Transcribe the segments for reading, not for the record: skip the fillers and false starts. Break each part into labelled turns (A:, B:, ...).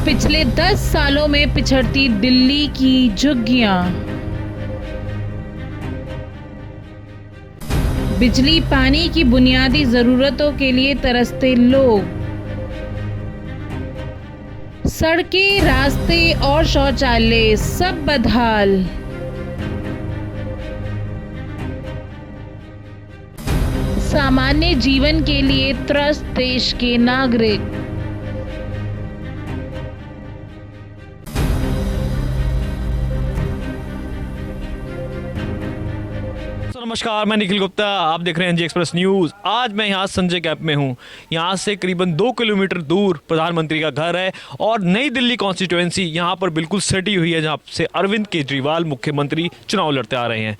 A: पिछले 10 सालों में पिछड़ती दिल्ली की झुग्गियां। बिजली पानी की बुनियादी जरूरतों के लिए तरसते लोग। सड़कें, रास्ते और शौचालय सब बदहाल। सामान्य जीवन के लिए त्रस्त देश के नागरिक।
B: नमस्कार, मैं निखिल गुप्ता, आप देख रहे हैं एनजी एक्सप्रेस न्यूज़। आज मैं यहाँ संजय कैंप में हूँ। यहाँ से करीबन 2 किलोमीटर दूर प्रधानमंत्री का घर है और नई दिल्ली कॉन्स्टिट्यूएंसी यहाँ पर बिल्कुल सटी हुई है, जहाँ से अरविंद केजरीवाल मुख्यमंत्री चुनाव लड़ते आ रहे हैं।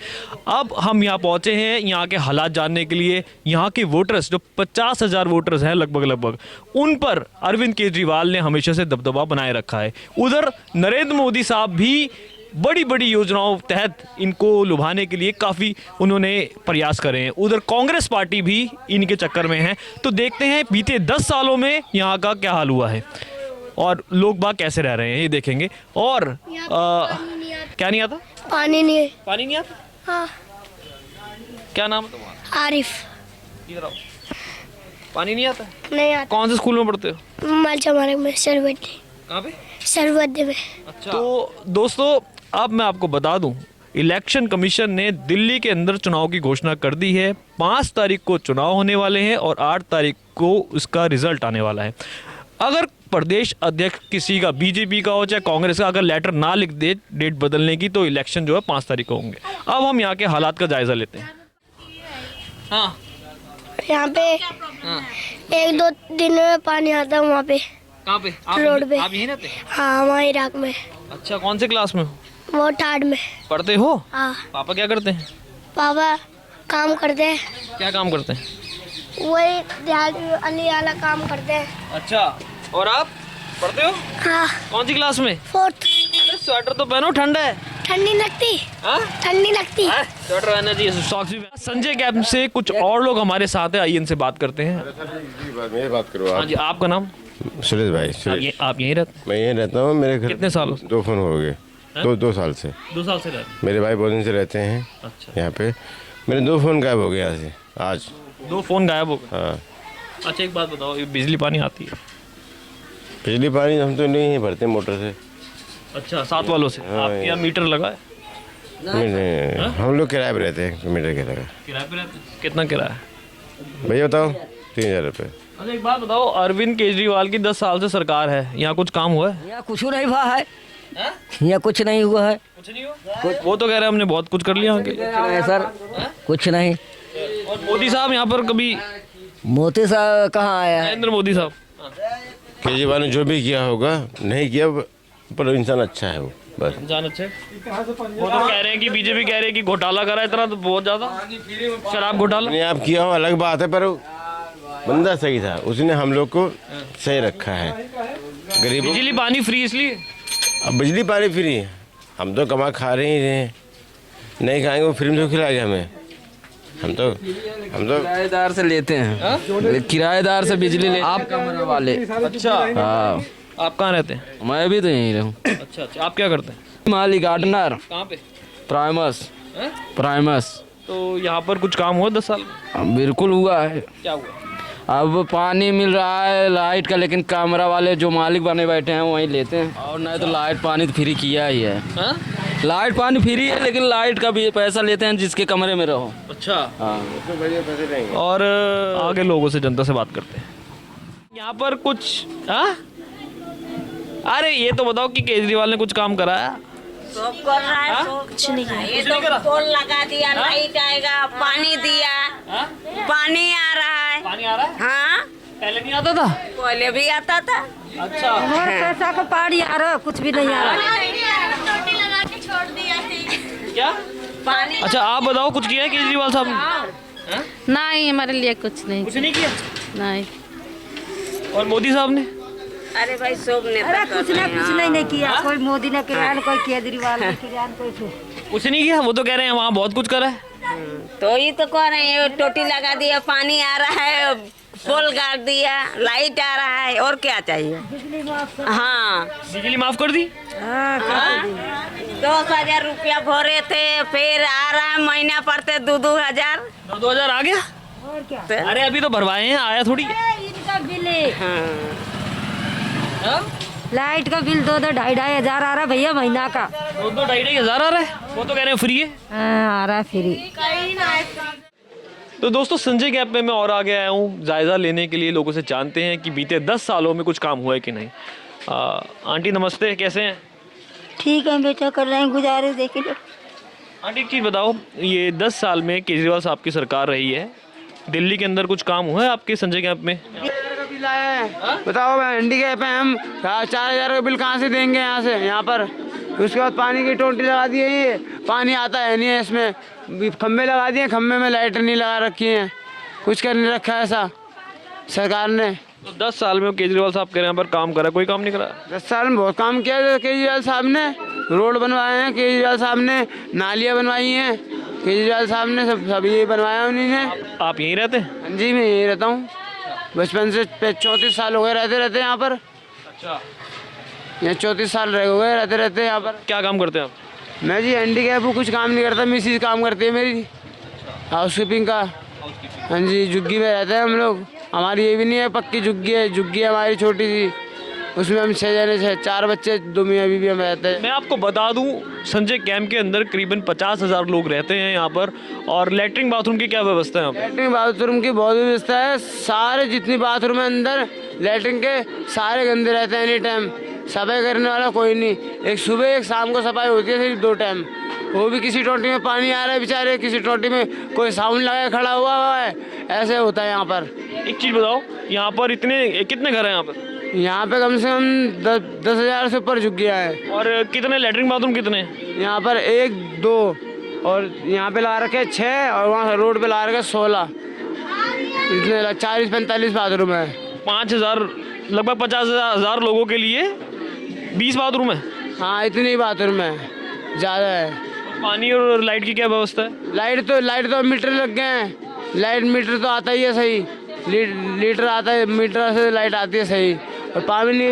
B: अब हम यहाँ पहुँचे हैं यहाँ के हालात जानने के लिए। यहाँ के वोटर्स, जो 50,000 वोटर्स हैं लगभग, उन पर अरविंद केजरीवाल ने हमेशा से दबदबा बनाए रखा है। उधर नरेंद्र मोदी साहब भी बड़ी बड़ी योजनाओं तहत इनको लुभाने के लिए काफ़ी उन्होंने प्रयास करे हैं। उधर कांग्रेस पार्टी भी इनके चक्कर में है। तो देखते हैं बीते 10 सालों में यहाँ का क्या हाल हुआ है और लोग बाग कैसे रह रहे हैं, ये देखेंगे। और क्या नहीं आता?
C: पानी नहीं
B: आता?
C: हाँ।
B: क्या नाम है तुम्हारा?
C: आरिफ।
B: इधर आओ। पानी नहीं आता?
C: नहीं आता।
B: कौन से स्कूल में पढ़ते हो?
C: मालचमारे में, सरवद्दी।
B: कहाँ पे?
C: सरवद्दी में।
B: अच्छा। तो दोस्तों, अब मैं आपको बता दूं, इलेक्शन कमीशन ने दिल्ली के अंदर चुनाव की घोषणा कर दी है। 5 तारीख को चुनाव होने वाले हैं और 8 तारीख को उसका रिजल्ट आने वाला है। अगर प्रदेश अध्यक्ष किसी का, बीजेपी का हो चाहे कांग्रेस का, अगर लेटर ना लिख दे डेट बदलने की, तो इलेक्शन जो है 5 तारीख को होंगे। अब हम यहाँ के हालात का जायजा लेते हैं। हाँ,
C: यहाँ पे 1-2 दिन में पानी आता है। वहाँ पे
B: कहाँ पे?
C: रोड पे।
B: आप यहीं रहते हैं?
C: हाँ, वहाँ इराक में।
B: अच्छा, कौन से क्लास में हो?
C: वो 3rd में।
B: पढ़ते हो?
C: हाँ।
B: पापा क्या करते हैं?
C: पापा काम करते हैं।
B: क्या काम करते हैं?
C: वही दिहाड़ी वाला काम करते हैं।
B: अच्छा, और आप पढ़ते हो?
C: हाँ।
B: कौन सी क्लास में?
C: 4th।
B: स्वेटर तो पहनो, ठंड है।
C: ठंडी लगती?
B: हाँ?
C: ठंडी लगती।
B: स्वेटर पहनना चाहिए, सॉक्स भी। संजय कैंप से कुछ और लोग हमारे साथ हैं, आइए इनसे बात करते हैं।
D: मैं बात करो।
B: हाँ जी, आपका नाम?
D: सुरेश भाई।
B: आप यहीं रहते?
D: मैं यहीं रहता हूँ। मेरे घर
B: कितने सालों से?
D: 2 फोन हो गए। 2 साल से।
B: 2 साल से रहते?
D: मेरे भाई बहुत दिन से रहते हैं।
B: अच्छा।
D: यहाँ पे मेरे 2 फोन गायब हो गए यहाँ से आज।
B: 2 फोन गायब हो गए?
D: हाँ।
B: अच्छा, एक बात बताओ, ये बिजली पानी आती है?
D: बिजली पानी हम तो नहीं भरते मोटर से।
B: अच्छा, साथ वालों से?
D: हाँ,
B: आपके यहाँ मीटर लगा है?
D: नहीं, हम लोग किराए पे रहते हैं। मीटर किराए
B: किराए पे रहते हैं? कितना किराया है?
D: भैया बताओ। 3,000 रुपये।
B: अच्छा, एक बात बताओ, अरविंद केजरीवाल की 10 साल से सरकार है, यहाँ कुछ काम हुआ है?
E: यहाँ कुछ नहीं हुआ है। यहाँ कुछ नहीं हुआ है।
B: कुछ नहीं हुआ? वो तो कह रहे हैं हमने बहुत कुछ कर लिया आगे।
E: नहीं सर, कुछ नहीं।
B: और मोदी साहब यहाँ पर कभी?
E: मोदी साहब कहाँ आया है?
B: नरेंद्र मोदी साहब
D: केजरीवाल ने जो भी किया होगा, नहीं किया, पर इंसान अच्छा है वो, बस।
B: जान अच्छे। वो तो कह रहे हैं कि बीजेपी कह रही है कि घोटाला करा इतना, तो बहुत ज्यादा शराब घोटाला।
D: नहीं, आप किया हो अलग बात है, पर बंदा सही था, उसने हम लोग को सही रखा है। गरीबों
B: बिजली पानी फ्री इसलिए?
D: अब बिजली पानी फ्री है, हम तो कमा खा रहे ही रहे, नहीं खाएंगे वो फ्री में तो खिलाएंगे हमें। हम तो
F: किराएदार से लेते हैं। किराएदार से बिजली ले आप कमरे वाले।
B: अच्छा।
F: हाँ।
B: आप कहाँ रहते हैं?
F: मैं भी तो यहीं रहूँ।
B: अच्छा, आप क्या करते हैं?
F: माली गार्डनर।
B: कहाँ पे?
F: प्राइमस।
B: तो यहाँ पर कुछ काम हुआ 10 साल में?
F: बिल्कुल हुआ है।
B: क्या हुआ?
F: अब पानी मिल रहा है लाइट का, लेकिन कमरा वाले जो मालिक बने बैठे हैं वहीं लेते हैं। और नहीं तो लाइट पानी तो फ्री किया ही है।
B: हाँ?
F: लाइट पानी फ्री है, लेकिन लाइट का भी पैसा लेते हैं जिसके कमरे में रहो।
B: अच्छा।
F: हाँ।
B: और आगे लोगों से, जनता से बात करते हैं। यहाँ पर कुछ? हाँ? अरे ये तो बताओ कि केजरीवाल ने कुछ काम कराया?
G: सब कर रहा है।
C: कुछ नहीं किया।
G: ये तो पोल लगा दिया, लाइट आएगा, पानी दिया। पानी आ रहा है।
B: पानी आ रहा है?
G: हाँ,
B: पहले नहीं आता था?
G: पहले भी आता था।
B: अच्छा।
E: पैसा का पानी आ रहा, कुछ भी नहीं आ रहा।
G: टोटी लगा के छोड़ दिया
B: क्या?
G: पानी।
B: अच्छा, आप बताओ, कुछ किया है केजरीवाल साहब ने?
H: नहीं, हमारे लिए कुछ नहीं।
B: कुछ नहीं किया?
H: नहीं।
B: और मोदी साहब ने?
G: अरे भाई, सब ने
E: कुछ नहीं किया। कोई मोदी ने किया, कोई केजरीवाल ने किया, कोई
B: कुछ नहीं किया। वो तो कह रहे हैं वहाँ बहुत कुछ करा है।
G: तो ये तो कह रहे हैं, टोटी लगा दिया, पानी आ रहा है, पोल गाड़ दिया, लाइट आ रहा है, और क्या चाहिए। हाँ,
B: बिजली माफ कर दी।
G: 10,000 रुपया भरे थे, फिर आ रहा है महीना पड़ते 2,000।
B: 2,000 आ गया।
E: और क्या
B: अरे अभी तो भरवाए हैं, आया थोड़ी।
E: इनका बिल है।
B: हाँ?
E: लाइट का बिल 2-2, 2,500 हजार आ रहा है भैया महीना का।
B: 2-2, 2,500 आ रहा है। वो तो कह रहे हैं फ्री है।
E: हाँ, आ रहा है फ्री।
B: तो दोस्तों संजय गैप में मैं और आगे आया हूँ जायज़ा लेने के लिए, लोगों से जानते हैं कि बीते 10 सालों में कुछ काम हुआ है कि नहीं। आंटी नमस्ते, कैसे हैं?
E: ठीक है बेटा, कर रहे हैं गुजारिश, देख लो।
B: आंटी एक चीज़ बताओ, ये 10 साल में केजरीवाल साहब की सरकार रही है, दिल्ली के अंदर कुछ काम हुआ है आपके संजय गैप में?
I: बिल आया है, बताओ हैंडीकैप है, हम 4,000 का बिल कहाँ से देंगे यहाँ से यहाँ पर। उसके बाद पानी की टोंटी लगा दी है, ये पानी आता है नहीं है, इसमें खम्भे लगा दिए, खम्भे में लाइट नहीं लगा रखी है, कुछ कर नहीं रखा है ऐसा सरकार ने।
B: तो 10 साल में केजरीवाल साहब कह रहे हैं यहाँ पर काम करा, कोई काम नहीं करा।
I: 10 साल में बहुत काम किया है केजरीवाल साहब ने। रोड बनवाए हैं केजरीवाल साहब ने, नालियाँ बनवाई हैं केजरीवाल साहब ने, सब ये बनवाया उन्हीं ने।
B: आप यहीं रहते हैं?
I: हाँ जी, मैं यहीं रहता हूँ, बचपन से 34 साल हो गए रहते यहाँ पर।
B: अच्छा,
I: यहाँ 34 साल रह गए रहते यहाँ पर।
B: क्या काम करते हैं आप?
I: मैं जी हैंडीकैप हूँ, कुछ काम नहीं करता, मिसिज काम करती है मेरी, हाउसकीपिंग का। हाँ जी, झुग्गी में रहते हैं हम लोग। हमारी ये भी नहीं है पक्की झुग्गी है, झुग्गी है हमारी छोटी सी, उसमें हम 6 जने 4 बच्चे 2 मियाँ बीवी हम रहते हैं।
B: मैं आपको बता दूं संजय कैंप के अंदर करीबन 50,000 लोग रहते हैं यहाँ पर। और लैट्रिन बाथरूम की क्या व्यवस्था है यहाँ पर?
I: लैट्रिन बाथरूम की बहुत व्यवस्था है, सारे जितनी बाथरूम है अंदर लैट्रिन के सारे गंदे रहते हैं, एनी टाइम सफाई करने वाला कोई नहीं। एक सुबह एक शाम को सफाई होती है, सिर्फ 2 टाइम, वो भी किसी टोटी में पानी आ रहा है बेचारे, किसी टोटी में कोई साउंड लगा खड़ा हुआ है, ऐसे होता है यहाँ पर।
B: एक चीज़ बताओ, यहाँ पर कितने घर हैं यहाँ पर?
I: यहाँ पे कम से कम 10,000 से ऊपर झुग्गियाँ हैं।
B: और कितने लैट्रिन बाथरूम कितने?
I: यहाँ पर 1, 2 और यहाँ पे लगा रखे 6 और वहाँ रोड पे लगा रखे 16, इतने 40-45 बाथरूम है।
B: 5,000 लगभग 50,000 लोगों के लिए 20 बाथरूम है।
I: हाँ, इतनी बाथरूम है, ज़्यादा है।
B: पानी और लाइट की क्या व्यवस्था है?
I: लाइट तो मीटर लग गए हैं, लाइट मीटर तो आता ही है सही, लीटर आता है, मीटर से लाइट आती है सही। और पानी की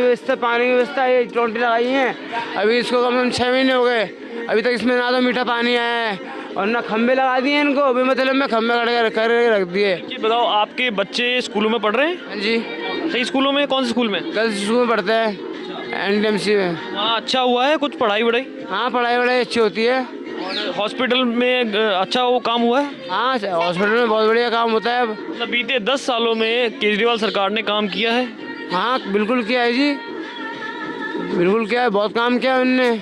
I: व्यवस्था ये टोंटी लगाई है, अभी इसको कम से कम 6 महीने हो गए, अभी तक इसमें ना तो मीठा पानी आया है और ना खम्भे लगा दिए इनको, अभी मतलब में खम्भे कर रख दिए।
B: ये बताओ, आपके बच्चे स्कूलों में पढ़ रहे हैं?
I: हाँ जी,
B: सही स्कूलों में? कौन से स्कूल में?
I: गर्ल्स स्कूल में पढ़ते हैं, NDMC में।
B: हाँ, अच्छा हुआ है कुछ पढ़ाई वढ़ाई?
I: हाँ, पढ़ाई वढ़ाई अच्छी होती है।
B: और हॉस्पिटल में अच्छा वो काम हुआ है?
I: हाँ, हॉस्पिटल में बहुत बढ़िया काम होता है अब।
B: मतलब बीते 10 सालों में केजरीवाल सरकार ने काम किया है?
I: हाँ, बिल्कुल किया है जी, बिल्कुल किया है, बहुत काम किया है उनने।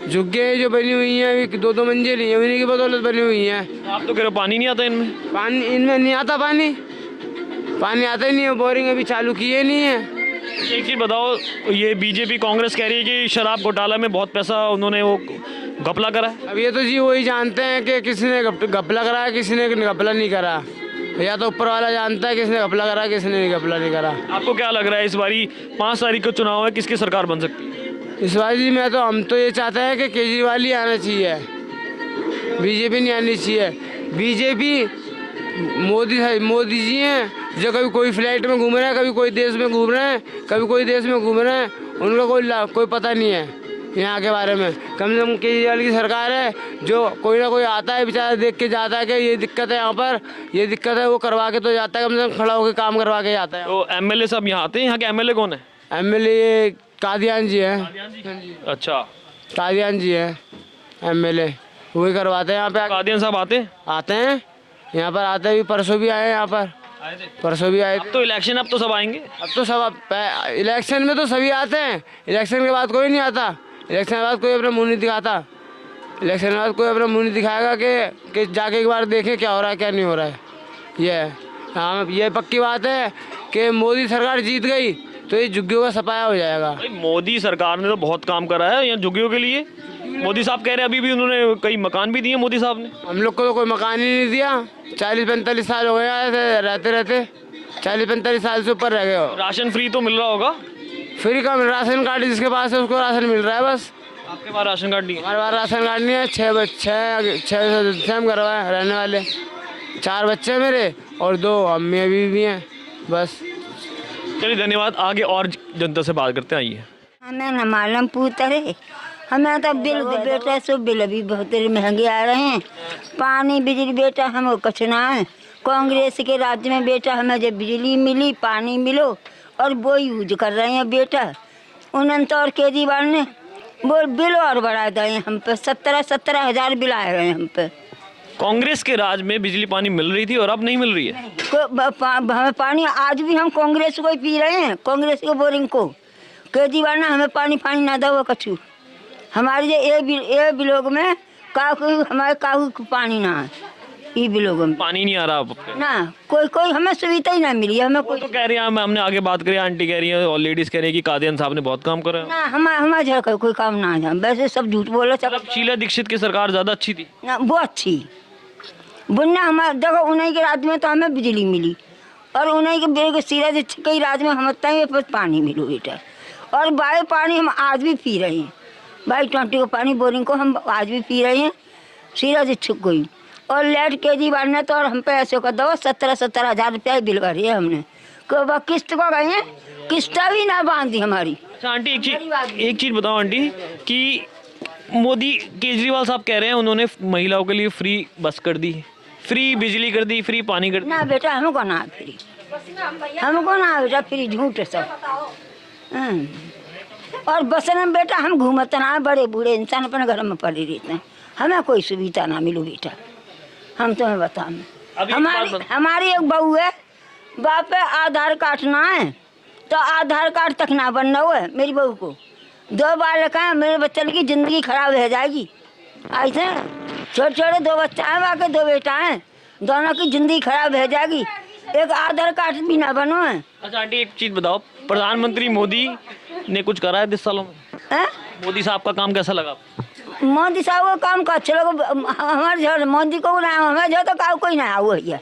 I: झुग्गियाँ जो बनी हुई हैं अभी 2-2 मंजिल ही उन्हीं की बदौलत बनी हुई हैं।
B: आप तो कह रहे हो पानी नहीं आता इनमें?
I: पानी इनमें नहीं आता, पानी आता ही नहीं है, बोरिंग अभी चालू किए नहीं है।
B: एक चीज़ बताओ, ये बीजेपी कांग्रेस कह रही है कि शराब घोटाला में बहुत पैसा उन्होंने वो घपला करा है।
I: अब ये तो जी वही जानते हैं कि किसी ने घपला करा है, किसी ने घपला नहीं करा, या तो ऊपर वाला जानता है किसने घपला करा, किसने घपला नहीं करा।
B: आपको क्या लग रहा है इस बारी 5 तारीख को चुनाव है, किसकी सरकार बन सकती है?
I: इस बार जी हम तो ये चाहते हैं कि केजरीवाल ही आना चाहिए, बीजेपी नहीं आनी चाहिए। बीजेपी मोदी जी हैं जो कभी कोई फ्लाइट में घूम रहे हैं, कभी कोई देश में घूम रहे हैं, कभी कोई देश में घूम रहे हैं, उनका कोई पता नहीं है यहाँ के बारे में। कम से कम केजरीवाल की सरकार है जो कोई ना कोई आता है बेचारा, देख के जाता है कि ये दिक्कत है यहाँ पर, ये दिक्कत है, वो करवा के तो जाता है, कम से कम खड़ा होकर काम करवा के जाता है।
B: तो MLA साहब यहाँ आते हैं? यहाँ के MLA कौन है?
I: MLA कादियान जी हैं।
B: अच्छा,
I: कादियान जी हैं MLA, वही करवाते हैं यहाँ पे।
B: कादियान साहब आते हैं
I: यहाँ पर आते हैं, परसों भी आए यहाँ पर, परसों भी आए।
B: अब तो इलेक्शन, अब तो सब आएंगे।
I: अब तो सब इलेक्शन में तो सभी आते हैं, इलेक्शन के बाद कोई नहीं आता, इलेक्शन के बाद कोई अपना मुँह नहीं दिखाता, इलेक्शन के बाद कोई अपना मुँह नहीं दिखाएगा कि जाके एक बार देखें क्या हो रहा है क्या नहीं हो रहा है। ये है, हाँ, ये पक्की बात है कि मोदी सरकार जीत गई तो ये झुग्गियों का सफाया हो जाएगा।
B: भाई मोदी सरकार ने तो बहुत काम करा है यहाँ झुग्गियों के लिए। मोदी साहब कह रहे हैं अभी भी उन्होंने कई मकान भी दिए मोदी साहब ने।
I: हम लोग को तो कोई मकान ही नहीं दिया, 40-45 साल हो गए रहते 40-45 साल से ऊपर रह गए हो।
B: राशन फ्री तो मिल रहा होगा?
I: फ्री का राशन कार्ड जिसके पास है उसको राशन मिल रहा है बस।
B: आपके पास राशन कार्ड नहीं है?
I: हमारे पास राशन कार्ड नहीं है। 6 सदस्य हम करवाए रहने वाले, 4 बच्चे मेरे और 2 अम्मी अभी भी हैं। बस।
B: चलिए धन्यवाद। आगे और जनता से बात करते हैं, आइए।
E: हमें न मालूम पूछते हमें तो बिल बेटा सो बिल भी बहुत महंगे आ रहे हैं। पानी बिजली बेटा हम कुछ ना है। कांग्रेस के राज्य में बेटा हमें जब बिजली मिली पानी मिलो और वो यूज कर रहे हैं बेटा। उन्होंने और केजरीवाल ने वो बिल और बढ़ा दिए हम पे। 17 हजार बिल आए रहे हैं हम पे।
B: कांग्रेस के राज में बिजली पानी मिल रही थी और अब नहीं मिल रही है।
E: हमें पानी आज भी हम कांग्रेस को ही पी रहे हैं, कांग्रेस के बोरिंग को। केजरीवाल ने हमें पानी ना दो कछु। हमारे ये बिलोग में हमारे काहू पानी ना है। ये बिलोग में
B: पानी नहीं आ रहा अब आपके?
E: ना कोई हमें सुविधा ही ना मिली हमें।
B: वो तो कह रही है, हमने आगे बात करी, आंटी कह रही है और लेडीज कह रही है कि कादियान साहब ने बहुत काम करा है।
E: ना हमारे कोई काम ना है। वैसे सब झूठ बोलो सब।
B: मतलब शीला दीक्षित की सरकार ज्यादा अच्छी थी
E: ना, वो अच्छी बुन्ना हमारे देखो। उन्हीं के राज्य में तो हमें बिजली मिली और उन्हीं के सीधा कई राज्य में हम पानी मिलो बेटा। और बाई पानी हम आज भी पी रहे हैं। बाई 20 को पानी बोरिंग को हम आज भी पी रहे हैं सीधा छिक गई। और लेट केजरीवाल ने तो और हम पे ऐसे कर दो 17 हजार रुपया बिल भरी है हमने। किस्त को गए हैं, किस्त भी ना बांधी हमारी।
B: अच्छा आंटी, एक चीज बताओ आंटी कि मोदी केजरीवाल साहब कह रहे हैं उन्होंने महिलाओं के लिए फ्री बस कर दी, फ्री बिजली कर दी, फ्री पानी कर दी।
E: ना बेटा हमको ना फ्री, हमको ना बेटा फ्री, झूठ है सब। और बस में बेटा हम घूमते ना, बड़े बूढ़े इंसान अपने घर में पड़े रहते हैं। हमें कोई सुविधा ना मिलो बेटा। हम तुम्हें बताएं, हमारी एक बहू है, बाप पे आधार कार्ड ना है तो आधार कार्ड तक ना बनना हुआ है। मेरी बहू को 2 बार रखा है। मेरे बच्चे की ज़िंदगी खराब हो जाएगी। ऐसे छोटे 2 बच्चे हैं, बाकी 2 बेटा हैं, दोनों की ज़िंदगी खराब हो जाएगी। एक आधार कार्ड भी ना बनो है। अच्छा
B: आंटी एक चीज़ बताओ, प्रधानमंत्री मोदी ने कुछ करा है 10 सालों में? मोदी साहब का काम कैसा लगा?
E: मोदी साहब का काम का अच्छा लगा हमारे जो मोदी को ना, हमें जो तो काऊ कोई ना आओ है।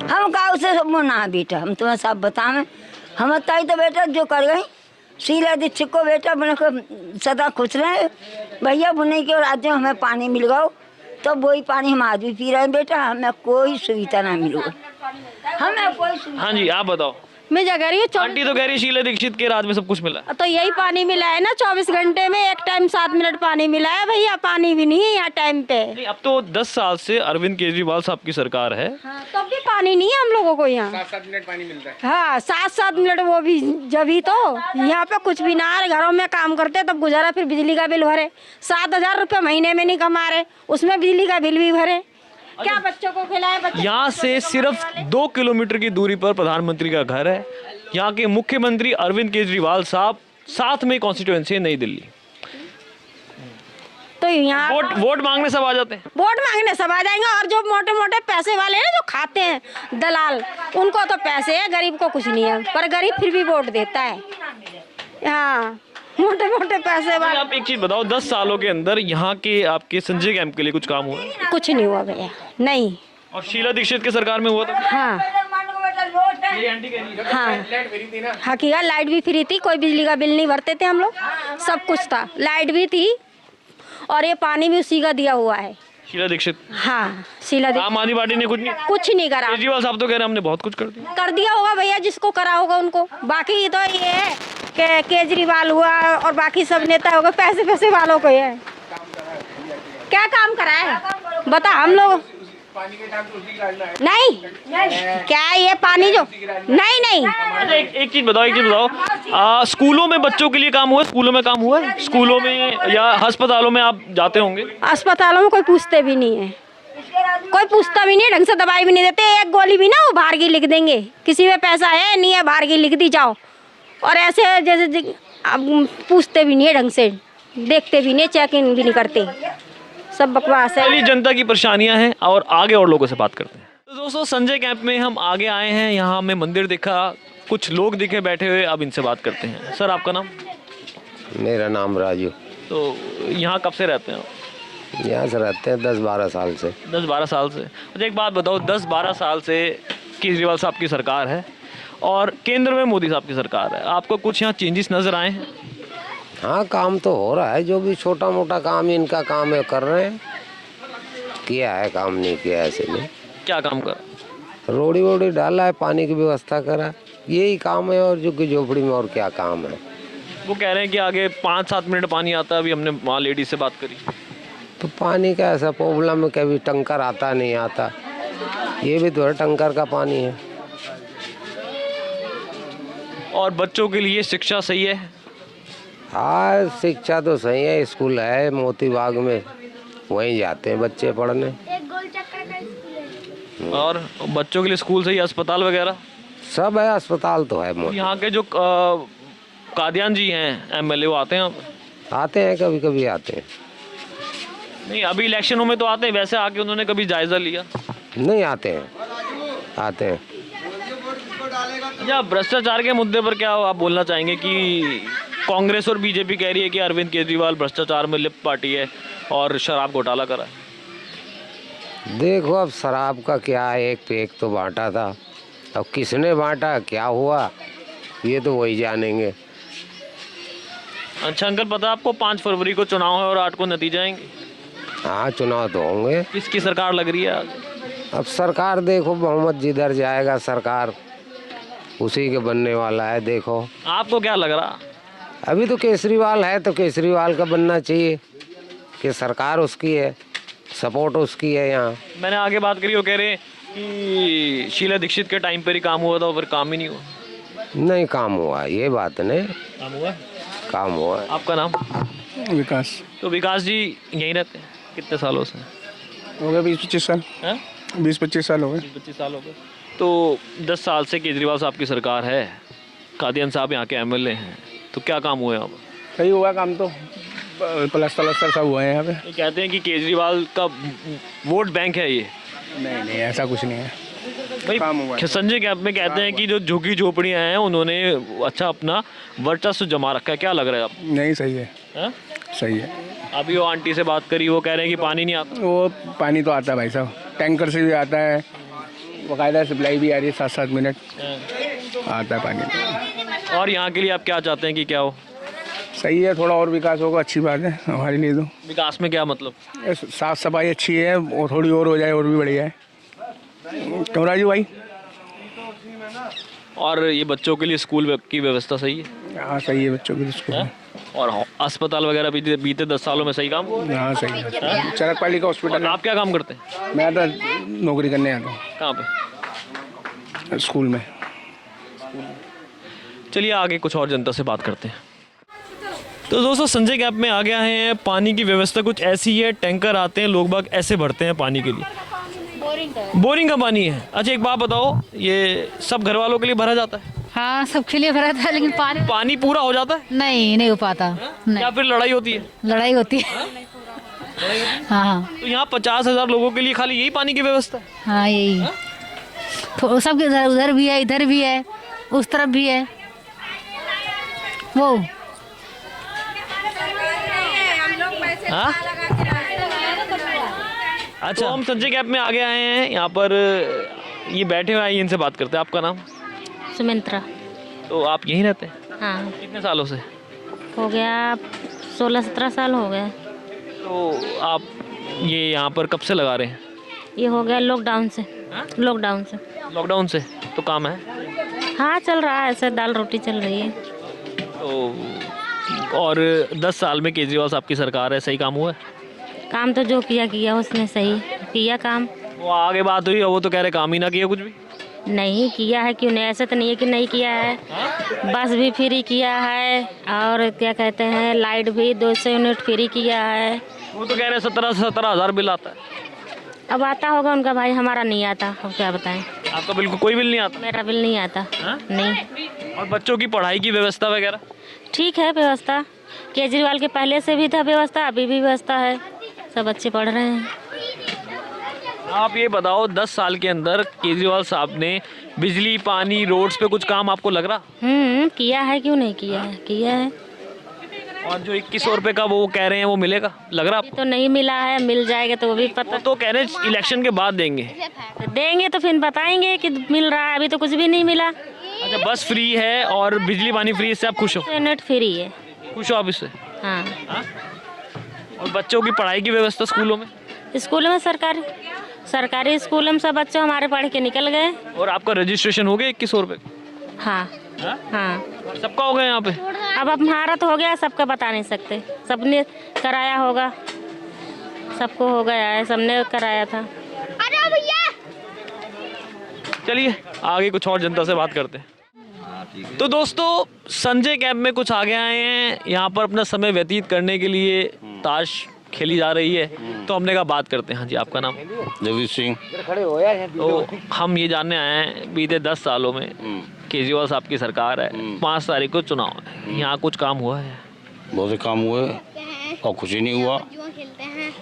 E: हम काऊ से सब ना बेटा, हम तुम्हें सब बताएं। हम ताई तो बेटा जो कर गई शीला दीक्षित को बेटा बने को सदा खुश रहे भैया। बुने के राज्य में हमें पानी मिल गया तो वही पानी हम आज भी पी रहे हैं बेटा। हमें कोई सुविधा ना मिलो, हमें कोई सुविधा।
B: हाँ जी आप बताओ।
H: मैं जा रही हूँ।
B: आंटी तो कह रही है शीला दीक्षित के राज में सब कुछ मिला,
H: तो यही पानी मिला है ना 24 घंटे में एक टाइम 7 मिनट पानी मिला है भैया। पानी भी नहीं है यहाँ टाइम पे।
B: नहीं, अब तो 10 साल से अरविंद केजरीवाल साहब की सरकार है।
H: हाँ, तब भी पानी नहीं है हम लोगों को यहाँ।
I: 7 मिनट पानी मिलता है।
H: हाँ 7 मिनट, वो भी जब ही तो यहाँ पे कुछ भी ना आ रहे। घरों में काम करते तब गुजारा, फिर बिजली का बिल भरे। 7,000 रुपये महीने में नहीं कमा रहे, उसमें बिजली का बिल भी भरे। क्या बच्चों को खिलाए?
B: यहाँ से सिर्फ 2 किलोमीटर की दूरी पर प्रधानमंत्री का घर है। यहाँ के मुख्यमंत्री अरविंद केजरीवाल साहब, साथ में कॉन्स्टिट्यूएंसी है नई दिल्ली।
H: तो यहाँ
B: वोट मांगने सब आ जाते हैं।
H: वोट मांगने सब आ जाएंगे। और जो मोटे मोटे पैसे वाले हैं जो खाते हैं दलाल, उनको तो पैसे है, गरीब को कुछ नहीं है। पर गरीब फिर भी वोट देता है। हाँ मोटे मोटे पैसे वाले।
B: आप एक चीज बताओ, 10 सालों के अंदर यहाँ के आपके संजय कैंप के लिए कुछ काम हुआ?
H: कुछ नहीं हुआ भैया, नहीं।
B: और शीला दीक्षित की सरकार में हुआ था?
H: हाँ हाँ हकीकत लाइट भी फ्री थी, कोई बिजली का बिल नहीं भरते थे हम लोग, सब कुछ था, लाइट भी थी और ये पानी भी उसी का दिया हुआ है।
B: शीला दीक्षित?
H: हाँ शीला दीक्षित।
B: आम आदमी पार्टी ने कुछ नहीं
H: करा।
B: केजरीवाल साहब तो कह रहे हैं हमने बहुत कुछ कर
H: दिया होगा भैया, जिसको करा होगा उनको। बाकी तो ये है कि केजरीवाल हुआ और बाकी सब नेता होगा, पैसे वालों को है। क्या काम करा है बता हम लोग? नहीं क्या ये पानी जो नहीं।
B: अच्छा एक चीज बताओ, स्कूलों में बच्चों के लिए काम हुआ? स्कूलों में काम हुआ है? स्कूलों में या अस्पतालों में आप जाते होंगे?
H: अस्पतालों में कोई पूछते भी नहीं है, कोई पूछता भी नहीं, ढंग से दवाई भी नहीं देते। एक गोली भी ना वो बाहर की लिख देंगे, किसी में पैसा है नहीं है बाहर की लिख दी जाओ। और ऐसे जैसे अब पूछते भी नहीं है ढंग से, देखते भी नहीं, चेकिंग भी नहीं करते, सब बकवास है।
B: जनता की परेशानियां हैं और आगे और लोगों से बात करते हैं। तो दोस्तों संजय कैंप में हम आगे आए हैं, यहाँ हमें मंदिर दिखा, कुछ लोग दिखे बैठे हुए, अब इनसे बात करते हैं। सर आपका नाम?
D: मेरा नाम राजू।
B: तो यहाँ कब से रहते हैं?
D: यहाँ से रहते हैं 10-12 साल से।
B: 10-12 साल से। अच्छा एक बात बताओ, 10-12 साल से केजरीवाल साहब की सरकार है और केंद्र में मोदी साहब की सरकार है, आपको कुछ यहाँ चेंजेस नजर आए हैं?
D: हाँ काम तो हो रहा है, जो भी छोटा मोटा काम इनका काम है कर रहे हैं। किया है काम, नहीं किया ऐसे नहीं।
B: क्या काम कर?
J: रोड़ी वोड़ी डाला है, पानी की व्यवस्था करा, यही काम है। और झुग्गी झोपड़ी में और क्या काम है।
B: वो कह रहे हैं कि आगे 5-7 मिनट पानी आता है। अभी हमने वहाँ लेडीज से बात करी
J: तो पानी का ऐसा प्रॉब्लम है, कभी टंकर आता नहीं आता, ये भी तो है, टंकर का पानी है।
B: और बच्चों के लिए शिक्षा सही है?
J: हाँ शिक्षा तो सही है, स्कूल है मोती बाग में, वहीं जाते हैं बच्चे पढ़ने।
B: और बच्चों के लिए स्कूल सही, अस्पताल वगैरह
J: सब है, अस्पताल तो है।
B: यहाँ के जो कादियान जी हैं एमएलए, वो आते हैं यहाँ पर?
J: आते हैं, कभी कभी आते हैं।
B: नहीं, अभी इलेक्शनों में तो आते हैं, वैसे आके उन्होंने कभी जायजा लिया?
J: नहीं आते हैं, आते हैं।
B: या भ्रष्टाचार के मुद्दे पर क्या आप बोलना चाहेंगे कि कांग्रेस और बीजेपी कह रही है कि अरविंद केजरीवाल भ्रष्टाचार में लिप्त पार्टी है और शराब घोटाला करा है?
J: देखो अब शराब का क्या है, एक पे एक तो बांटा था, अब किसने बांटा, क्या हुआ, ये तो वही जानेंगे।
B: अच्छा अंकल, पता है आपको 5 फरवरी को चुनाव है और 8 को नतीजे आएंगे?
J: हाँ चुनाव तो होंगे।
B: किसकी सरकार लग रही है आज?
J: अब सरकार देखो, मोहम्मद जिधर जाएगा सरकार उसी के बनने वाला है। देखो
B: आपको क्या लग रहा?
J: अभी तो केजरीवाल है तो केजरीवाल का बनना चाहिए कि सरकार उसकी है, सपोर्ट उसकी है। यहाँ
B: मैंने आगे बात करी, वो कह रहे हैं कि शीला दीक्षित के टाइम पर ही काम हुआ था, फिर काम ही नहीं हुआ।
J: नहीं काम हुआ, ये बात नहीं,
B: काम हुआ?
J: काम हुआ।
B: आपका नाम?
K: विकास।
B: तो विकास जी यहीं रहते हैं कितने सालों से?
K: हो गए 20-25 साल। 20-25 साल हो गए।
B: 25 साल हो गए। तो 10 साल से केजरीवाल साहब की सरकार है, कादियान साहब यहाँ के एमएलए हैं, तो क्या काम हुए यहाँ पर?
K: सही हुआ काम तो, प्लास्टर सब हुए हैं यहाँ पे।
B: ये कहते हैं कि केजरीवाल का वोट बैंक है ये।
K: नहीं नहीं, ऐसा कुछ नहीं है,
B: भाई
K: काम हुआ है।
B: संजय कैंप में कहते हैं कि जो झुग्गी झोपड़ियाँ हैं उन्होंने अच्छा अपना वर्चस्व जमा रखा है, क्या लग रहा है आपको?
K: नहीं सही है।
B: हाँ?
K: सही है।
B: अभी वो आंटी से बात करी, वो कह रहे हैं कि पानी नहीं आता।
K: वो पानी तो आता है भाई साहब, टैंकर से भी आता है, बाकायदा सप्लाई भी आ रही है, 7-7 मिनट आता है पानी।
B: और यहाँ के लिए आप क्या चाहते हैं कि क्या हो?
K: सही है, थोड़ा और विकास होगा, अच्छी बात है हमारे लिए। तो
B: विकास में क्या मतलब?
K: साफ सफाई अच्छी है, वो थोड़ी और हो जाए और भी बढ़िया है। क्यों राजू भाई?
B: और ये बच्चों के लिए स्कूल की व्यवस्था सही है?
K: हाँ सही है, बच्चों के स्कूल में।
B: और अस्पताल वगैरह भी बीते 10 सालों में सही काम?
K: हाँ सही है। चरकपाली का हॉस्पिटल।
B: आप क्या काम करते हैं?
K: मैं तो नौकरी करने आता हूँ।
B: कहाँ पे?
K: स्कूल में।
B: चलिए आगे कुछ और जनता से बात करते हैं। तो दोस्तों संजय कैंप में आ गया है। पानी की व्यवस्था कुछ ऐसी है, टैंकर आते हैं, लोग बाग ऐसे भरते हैं पानी के लिए। बोरिंग का पानी है? अच्छा एक बात बताओ, ये सब घर वालों के लिए भरा जाता है?
L: हाँ सबके लिए भरा था, लेकिन
B: पानी पूरा हो जाता है?
L: नहीं हो पाता।
B: या फिर लड़ाई होती है?
L: लड़ाई होती है। हाँ
B: तो यहाँ 50,000 लोगों के लिए खाली यही पानी की व्यवस्था है?
L: हाँ यही, सब उधर भी है, इधर भी है, उस तरफ भी है। वो
B: हाँ? अच्छा हम संजय कैंप में आगे आए हैं, यहाँ पर ये बैठे हुए हैं, इनसे बात करते हैं। आपका नाम?
H: सुमित्रा।
B: तो आप यहीं रहते हैं?
H: हाँ।
B: कितने सालों से?
H: हो गया 16-17 साल हो गए।
B: तो आप ये यहाँ पर कब से लगा रहे हैं?
H: ये हो गया लॉकडाउन से। लॉकडाउन से।
B: लॉकडाउन से तो काम है?
H: हाँ चल रहा है, ऐसे दाल रोटी चल रही है।
B: तो और 10 साल में केजरीवाल साहब की सरकार है, सही काम हुआ है?
H: काम तो जो किया उसने सही किया काम।
B: वो आगे बात हुई, वो तो कह रहे काम ही ना किया कुछ भी।
H: नहीं किया है, क्यों नहीं, ऐसा तो नहीं है कि नहीं किया है। बस भी फ्री किया है, और क्या कहते हैं लाइट भी 200 यूनिट फ्री किया है।
B: वो तो कह रहे 17,000 बिल आता है।
H: अब आता होगा उनका भाई, हमारा नहीं आता, अब क्या बताएं।
B: आपका बिल्कुल कोई बिल नहीं आता?
H: मेरा बिल नहीं आता। नहीं।
B: और बच्चों की पढ़ाई की व्यवस्था वगैरह?
H: ठीक है व्यवस्था, केजरीवाल के पहले से भी था व्यवस्था, अभी भी व्यवस्था है, सब बच्चे पढ़ रहे हैं।
B: आप ये बताओ 10 साल के अंदर केजरीवाल साहब ने बिजली, पानी, रोड्स पे कुछ काम आपको लग रहा?
H: किया है, क्यों नहीं किया है, किया है।
B: और जो 2100 रुपये का वो कह रहे हैं वो मिलेगा, लग रहा आपको?
H: तो नहीं मिला है, मिल जाएगा तो वो भी पता।
B: तो कह रहे हैं इलेक्शन के बाद देंगे।
H: देंगे तो फिर बताएंगे कि मिल रहा है, अभी तो कुछ भी नहीं मिला।
B: अच्छा बस फ्री है और बिजली पानी फ्री, इससे आप खुश हो?
H: यूनिट फ्री है।
B: खुश हो आप इससे?
H: हाँ।
B: और बच्चों की पढ़ाई की व्यवस्था स्कूलों में?
H: स्कूलों में सरकारी सरकारी स्कूल में सब बच्चे हमारे पढ़ के निकल गए।
B: और आपका रजिस्ट्रेशन हो गया 2100 रुपये?
H: हाँ हाँ,
B: सबका हो गया यहाँ पे?
H: अब हमारा तो हो गया, सबका बता नहीं सकते। सबने कराया होगा, सबको हो गया है, सबने कराया था।
B: चलिए आगे कुछ और जनता से बात करते हैं। तो दोस्तों, संजय कैंप में कुछ आगे आए हैं यहाँ पर अपना समय व्यतीत करने के लिए। ताश खेली जा रही है, तो हमने कहा बात करते हैं। हाँ जी, आपका नाम?
M: जगदीश सिंह।
B: तो हम ये जानने आए हैं, बीते 10 सालों में केजरीवाल साहब की सरकार है, 5 तारीख को चुनाव है, यहाँ कुछ काम हुआ है?
M: बहुत से काम हुए और कुछ ही नहीं हुआ।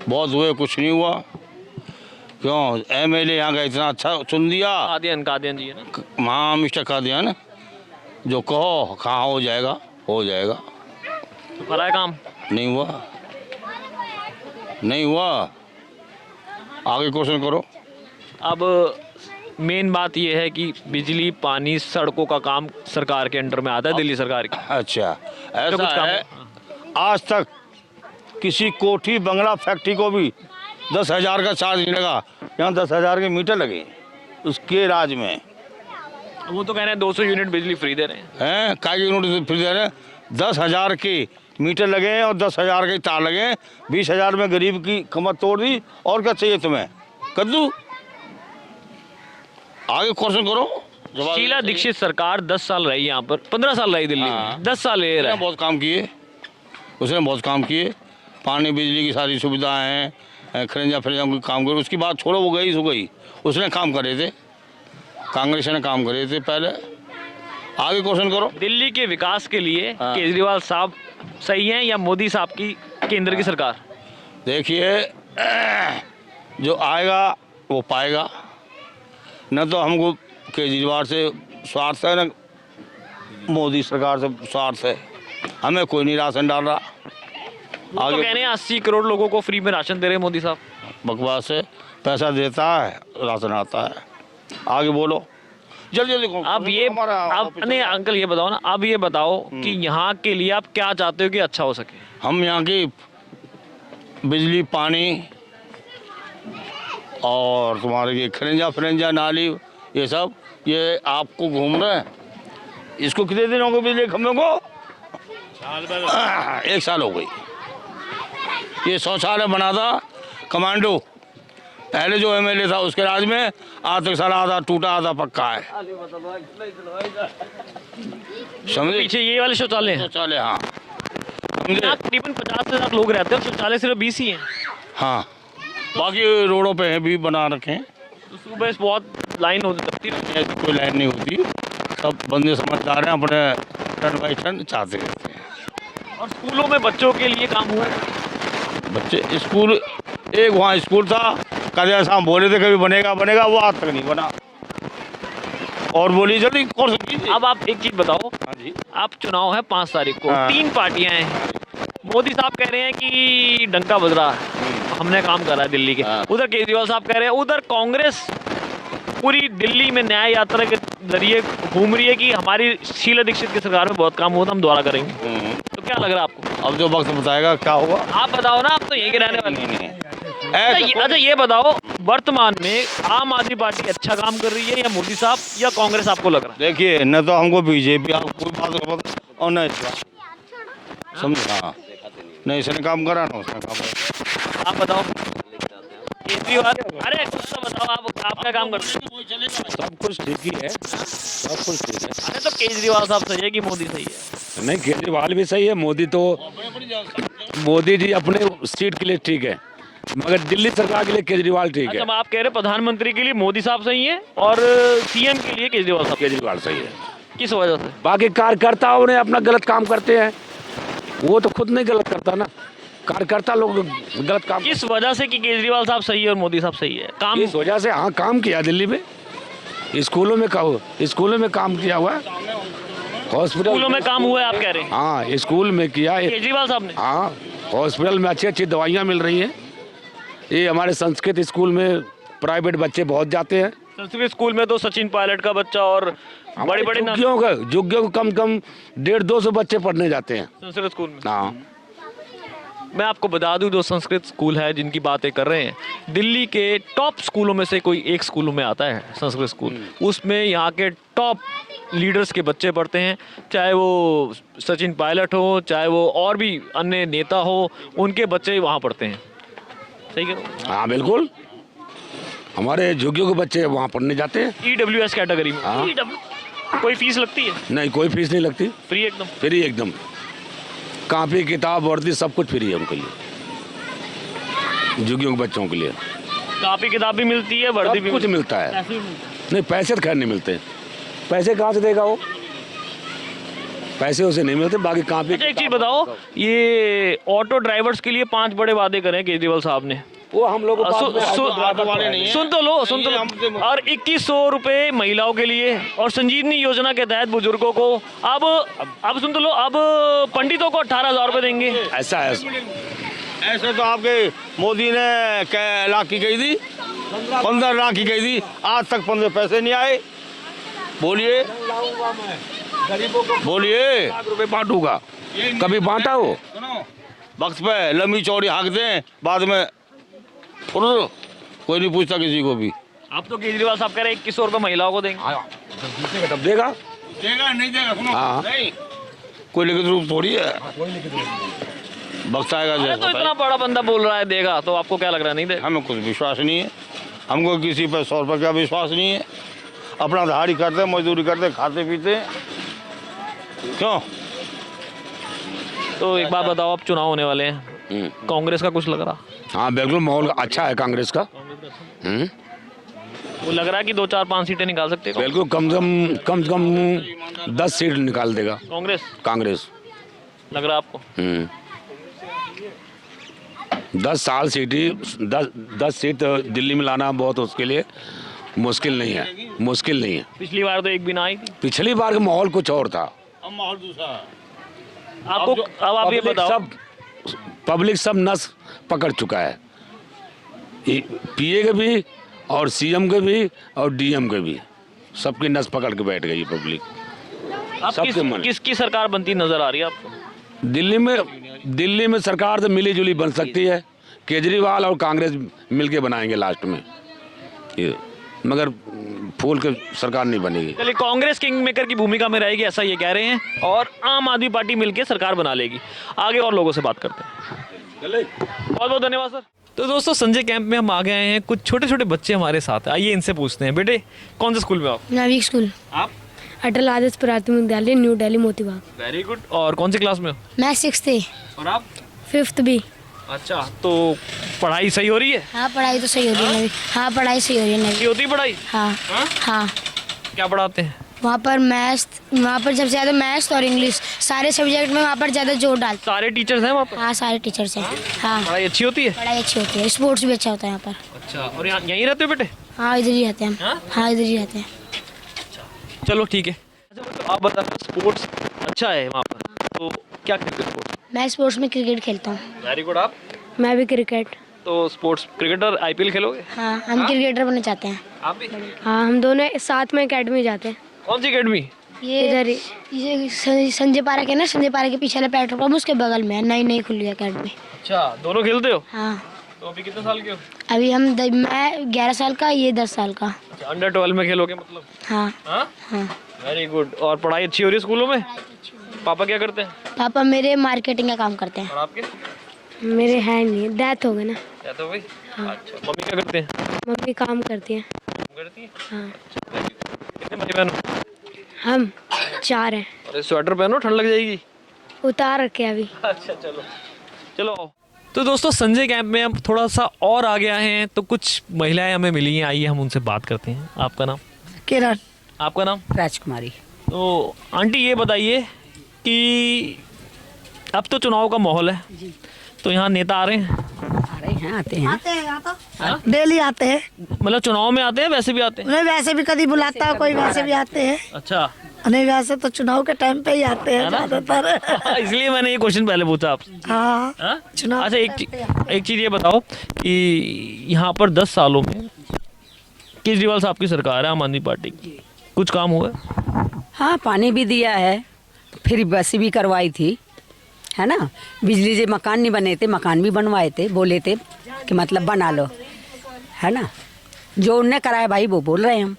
M: बहुत हुए, कुछ नहीं हुआ। क्यों? MLA यहाँ का इतना अच्छा चुन दिया।
B: कादियान जी है ना?
M: हाँ, मिस्टर कादियान, जो कहो कहाँ हो जाएगा, हो जाएगा।
B: तो करा है काम?
M: नहीं हुआ, नहीं हुआ। आगे क्वेश्चन करो।
B: अब मेन बात यह है कि बिजली, पानी, सड़कों का काम सरकार के अंडर में आता है, दिल्ली सरकार की।
M: अच्छा,
B: तो कुछ
M: ऐसा है, आज तक किसी कोठी, बंगला, फैक्ट्री को भी 10,000 का चार्ज नहीं लगा। यहाँ 10,000 के मीटर लगे उसके राज में।
B: वो तो कह रहे हैं 200 यूनिट बिजली फ्री दे रहे हैं।
M: काय की यूनिट फ्री दे रहे हैं? 10,000 के मीटर लगे हैं और 10,000 के तार लगे हैं। 20,000 में गरीब की कमर तोड़ दी। और क्या चाहिए तुम्हें? कद्दू। आगे क्वेश्चन करो।
B: शीला दीक्षित सरकार 10 साल रही यहाँ पर, 15 साल रही दिल्ली में, 10 साल ले रहा है।
M: बहुत काम किए उसने, बहुत काम किए। पानी, बिजली की सारी सुविधाएं हैं, खरेंजा को काम करे। उसकी बात छोड़ो, वो गई सो गई। उसने काम करे थे, कांग्रेस ने काम करे थे पहले। आगे क्वेश्चन करो।
B: दिल्ली के विकास के लिए केजरीवाल साहब सही हैं या मोदी साहब की केंद्र की सरकार?
M: देखिए, जो आएगा वो पाएगा। न तो हमको केजरीवाल से स्वार्थ है, न मोदी सरकार से स्वार्थ है। हमें कोई नहीं राशन डाल रहा।
B: आगे तो कह रहे हैं 80 करोड़ लोगों को फ्री में राशन दे रहे हैं मोदी साहब।
M: बकवास है, पैसा देता है, राशन आता है। आगे बोलो, जल्दी जल्दी।
B: अब ये, अब नहीं अंकल ये बताओ ना, अब ये बताओ कि यहाँ के लिए आप क्या चाहते हो कि अच्छा हो सके?
M: हम यहाँ की बिजली, पानी और तुम्हारे ये खरेंजा नाली, ये सब, ये आपको घूम रहे हैं। इसको कितने दिन हो गए बिजली खंभे को? 1 साल हो गई। ये शौचालय बना था कमांडो, पहले जो MLA था उसके राज में। आज तक सारा आधा टूटा, आधा पक्का है। समझे?
B: पीछे ये वाले शौचालय हैं?
M: शौचालय, हाँ।
B: तकरीबन 50 से ज़्यादा लोग रहते हैं, शौचालय सिर्फ 20 ही हैं।
M: हाँ, बाकी रोडों पे भी बना रखे हैं।
B: तो सुबह बहुत लाइन होती है?
M: कोई लाइन नहीं होती। सब बंदे समझदार हैं, अपने टर्न बाई टर्न चाहते रहते हैं।
B: और स्कूलों में बच्चों के लिए काम हुआ है?
M: बच्चे स्कूल, एक वहाँ स्कूल था, कभी ऐसा हम बोले थे कभी बनेगा बनेगा, वो आज तक नहीं बना। और बोली जल्दी कोर्स कीजिए।
B: अब आप एक चीज बताओ।
M: हाँ जी।
B: आप चुनाव है 5 तारीख को,
M: हाँ।
B: 3 पार्टियां हैं। मोदी साहब कह रहे हैं कि डंका बज रहा है, हमने काम करा है दिल्ली के। उधर केजरीवाल साहब कह रहे हैं, उधर कांग्रेस पूरी दिल्ली में न्याय यात्रा के जरिए घूम रही है कि हमारी शीला दीक्षित की सरकार में बहुत काम हुआ था, हम दोबारा करेंगे। तो क्या लग रहा है आपको?
M: अब जो वक्त बताएगा क्या होगा।
B: आप बताओ ना, आप तो यहीं के रहने वाले हैं। अच्छा ये बताओ, वर्तमान में आम आदमी पार्टी अच्छा काम कर रही है या मोदी साहब या कांग्रेस आपको लग रहा है?
M: देखिए, न तो हमको बीजेपी कोई बात और न समझा, न इसने काम करा ना उसने काम करा।
B: आप बताओ केजरीवाल, अरे कुछ तो बताओ, आप क्या काम करते हैं?
N: सब कुछ ठीक ही है, सब कुछ ठीक है।
B: अरे तो केजरीवाल साहब सही है कि मोदी सही है?
N: नहीं, केजरीवाल भी सही है, मोदी जी अपने सीट के लिए ठीक है, मगर दिल्ली सरकार के लिए केजरीवाल ठीक है।
B: अच्छा, आप कह रहे हैं प्रधानमंत्री के लिए मोदी साहब सही है और CM के लिए केजरीवाल
N: सही है।
B: किस वजह से?
N: बाकी कार्यकर्ताओं ने अपना गलत काम करते हैं, वो तो खुद नहीं गलत करता ना, कार्यकर्ता लोग गलत काम।
B: किस वजह से कि केजरीवाल साहब सही है और मोदी साहब सही है? काम
N: इस वजह से, हाँ, काम किया दिल्ली में, स्कूलों में काम किया हुआ है,
B: हॉस्पिटलों में काम हुआ है आप कह रहे हैं?
N: हाँ, स्कूल में किया
B: केजरीवाल साहब ने।
N: हाँ, हॉस्पिटल में अच्छी अच्छी दवाइयाँ मिल रही हैं। ये हमारे संस्कृत स्कूल में प्राइवेट बच्चे बहुत जाते हैं।
B: संस्कृत स्कूल में तो सचिन पायलट का बच्चा और बड़े बड़े
N: जुग्गियों को कम 150-200 बच्चे पढ़ने जाते हैं
B: संस्कृत स्कूल में।
N: हाँ,
B: मैं आपको बता दूं, जो संस्कृत स्कूल है जिनकी बातें कर रहे हैं, दिल्ली के टॉप स्कूलों में से कोई एक स्कूलों में आता है संस्कृत स्कूल। उसमें यहाँ के टॉप लीडर्स के बच्चे पढ़ते हैं, चाहे वो सचिन पायलट हो, चाहे वो और भी अन्य नेता हो, उनके बच्चे वहाँ पढ़ते हैं। सही कह रहा हूं?
N: हाँ बिल्कुल, हमारे जोगियों के बच्चे वहाँ पढ़ने जाते हैं।
B: EWS कैटेगरी में।
N: हाँ।
B: कोई फीस लगती है?
N: नहीं, कोई फीस नहीं लगती,
B: फ्री एकदम।
N: फ्री एकदम, कॉपी किताब वर्दी सब कुछ फ्री है उनके लिए, जोगियों के बच्चों के लिए।
B: कॉपी किताब भी मिलती है, वर्दी भी
N: कुछ मिलता है। नहीं, पैसे तो खैर नहीं मिलते, पैसे कहाँ से देगा वो, पैसे उसे नहीं मिलते, बाकी कॉपी।
B: अच्छा एक चीज़ बताओ, ये ऑटो ड्राइवर्स के लिए 5 बड़े वादे करे केजरीवाल साहब ने,
N: वो हम लोग
B: सुन तो लो। और 2100 रुपए महिलाओं के लिए, और संजीवनी योजना के तहत बुजुर्गों को अब सुन तो लो, अब पंडितों को 18,000 रुपए देंगे।
N: ऐसा है,
M: ऐसे तो आपके मोदी ने क्या लाख की कही थी, 15 लाख की कही थी, आज तक 15 पैसे नहीं आए। बोलिए बोलिए,
N: लाख रुपए बांटूंगा, कभी बांटा हो?
M: वक्त पे लंबी चौड़ी हाँक दें, बाद में कोई नहीं पूछता किसी को भी।
B: अब तो केजरीवाल साहब कह रहे 2100 रुपए महिलाओं को देंगे।
N: तब देगा
M: नहीं देगा, सुनो।
N: हाँ।
M: नहीं, कोई लिखित रूप थोड़ी है, वक्त आएगा।
B: तो इतना बड़ा बंदा बोल रहा है देगा, तो आपको क्या लग रहा है नहीं देगा?
M: हमें कुछ विश्वास नहीं है, हमको किसी पर 100 रुपये का विश्वास नहीं है। अपना दिहाड़ी करते, मजदूरी करते, खाते पीते, क्यों?
B: तो एक बात बताओ, अब चुनाव होने वाले हैं, कांग्रेस का कुछ लग रहा?
N: हाँ बिल्कुल, माहौल अच्छा है कांग्रेस का।
B: वो लग रहा है कि 2, 4, 5 सीटें निकाल सकते हैं
N: बिल्कुल, कम से कम 10 सीट निकाल देगा कांग्रेस।
B: लग रहा है आपको?
N: 10 साल सीटी 10 सीट दिल्ली में लाना बहुत उसके लिए मुश्किल नहीं है।
B: पिछली बार तो एक भी ना आई थी।
N: पिछली बार का माहौल कुछ और था,
M: अब माहौल दूसरा।
B: आपको अब आप ये बताओ,
N: पब्लिक सब नस पकड़ चुका है, पीए के भी और सीएम के भी और डीएम के भी, सबकी नस पकड़ के बैठ गई पब्लिक।
B: अब किसकी सरकार बनती नजर आ रही है आपको?
N: दिल्ली में सरकार तो मिली जुली बन सकती है, केजरीवाल और कांग्रेस मिलके बनाएंगे लास्ट में ये, मगर फूल के सरकार नहीं बनेगी।
B: चलिए, कांग्रेस किंग मेकर की भूमिका में रहेगी ऐसा ये कह रहे हैं, और आम आदमी पार्टी मिलके सरकार बना लेगी। आगे और लोगों से बात करते हैं। बहुत बहुत धन्यवाद सर। तो दोस्तों, संजय कैंप में हम आ गए हैं, कुछ छोटे छोटे बच्चे हमारे साथ हैं, आइए इनसे पूछते हैं। बेटे कौन से स्कूल में आप?
C: नाविक स्कूल।
B: आप?
C: अटल आदर्श प्राथमिक विद्यालय, new Delhi, Motibagh.
B: Very good. और कौन सी क्लास में हो?
C: मैं 6th
B: और आप?
C: 5th भी।
B: अच्छा, तो पढ़ाई सही हो रही है?
C: हाँ पढ़ाई तो सही हो रही है। हाँ पढ़ाई सही हो रही है।
B: नहीं होती पढ़ाई?
C: हाँ हाँ।
B: क्या पढ़ाते हैं
C: वहाँ पर? वहाँ पर सबसे ज़्यादा मैथ्स और इंग्लिश, सारे सब्जेक्ट में वहाँ पर ज़्यादा जोर डालते।
B: सारे टीचर्स हैं वहाँ पर?
C: हाँ सारे टीचर्स हैं। हाँ
B: पढ़ाई अच्छी होती है?
C: पढ़ाई अच्छी होती है, स्पोर्ट्स भी अच्छा होता है यहाँ पर।
B: अच्छा, और यहाँ यहीं रहते हो बेटे?
C: हाँ इधर ही रहते हैं। हाँ इधर ही रहते हैं।
B: चलो ठीक है। अच्छा, आप बताओ, स्पोर्ट्स अच्छा है वहाँ पर, तो क्या खेलते हो स्पोर्ट्स?
C: मैं स्पोर्ट्स में क्रिकेट खेलता हूँ।
B: Very good. आप?
C: मैं भी क्रिकेट।
B: तो स्पोर्ट्स क्रिकेटर IPL खेलोगे?
C: हाँ हम क्रिकेटर बनना चाहते हैं।
B: आप भी?
C: हाँ हम दोनों साथ में एकेडमी जाते हैं।
B: कौन सी एकेडमी?
C: ये इधर ही संजय पार्क है ना, संजय पार्क के पीछे वाला पेट्रोल पंप, उसके बगल में है, नई खुली है एकेडमी।
B: अच्छा, दोनों खेलते हो?
C: हाँ।
B: तो अभी कितने साल के हो?
C: अभी मैं 11 साल का, ये 10 साल का।
B: अच्छा, अंडर 12 में खेलोगे मतलब?
C: हाँ
B: हाँ।
C: हाँ।
B: Very good. और पढ़ाई अच्छी हो रही है स्कूलों में? पापा क्या करते हैं?
C: पापा मेरे मार्केटिंग का काम करते हैं।
B: और आपके?
C: मेरे है नहीं, डेथ हो गई ना।
B: डेथ हो गई? अच्छा, मम्मी क्या करते हैं?
C: मम्मी काम करती हैं।
B: करती है?
C: हाँ।
B: कितने भाई बहन हो?
C: हम 4 हैं।
B: अरे स्वेटर पहनो, ठंड लग जाएगी।
C: उतार रखे अभी।
B: अच्छा चलो चलो। तो दोस्तों, संजय कैंप में हम थोड़ा सा और आगे आए हैं, तो कुछ महिलाएं हमें मिली हैं, आइए हम उनसे बात करते हैं। आपका नाम?
O: किरण।
B: आपका नाम?
O: राजकुमारी।
B: तो आंटी ये बताइए कि अब तो चुनाव का माहौल है, तो यहाँ नेता आ रहे हैं?
O: आते हैं डेली आते हैं।
B: मतलब चुनाव में आते हैं, वैसे भी आते हैं?
O: नहीं वैसे भी कभी बुलाता है कोई, वैसे भी आते हैं।
B: अच्छा,
O: नहीं वैसे तो चुनाव के टाइम पे ही आते हैं ज्यादातर।
B: इसलिए मैंने ये क्वेश्चन पहले पूछा आपसे।
O: हाँ चुनाव।
B: अच्छा, एक चीज ये बताओ कि यहाँ पर 10 सालों में केजरीवाल साहब की सरकार है, आम आदमी पार्टी की, कुछ काम हुआ?
O: हाँ पानी भी दिया है, फिर बस भी करवाई थी,
E: है ना। बिजली से मकान नहीं बने थे, मकान भी बनवाए थे, बोले थे कि मतलब बना लो, है ना। जो उनने करा है भाई वो बोल रहे हैं हम।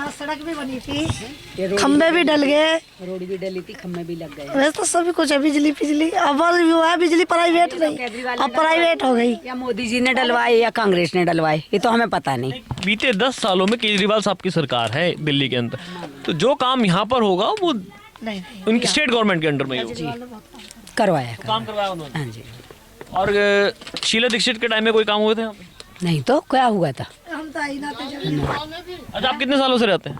O: सड़क भी बनी थी, खम्भे भी डल गए,
E: रोड भी डली थी, खम्भे भी लग गए।
O: वैसे तो सभी कुछ है, बिजली बिजली अब भी हुआ है, बिजली प्राइवेट नहीं, अब प्राइवेट हो गई।
E: या मोदी जी ने डलवाए या कांग्रेस ने डलवाए, ये तो हमें पता नहीं।
B: बीते 10 सालों में केजरीवाल साहब की सरकार है दिल्ली के अंदर, तो जो काम यहाँ पर होगा वो उनकी स्टेट गवर्नमेंट के अंडर में ही होगा।
E: करवाया
B: काम करवाया उन्होंने।
E: हाँ जी।
B: और शीला दीक्षित के टाइम में कोई काम हुए थे यहाँ पे?
E: नहीं तो क्या हुआ था।
O: हम तो आई ना थे।
B: अच्छा, आप कितने सालों से रहते हैं?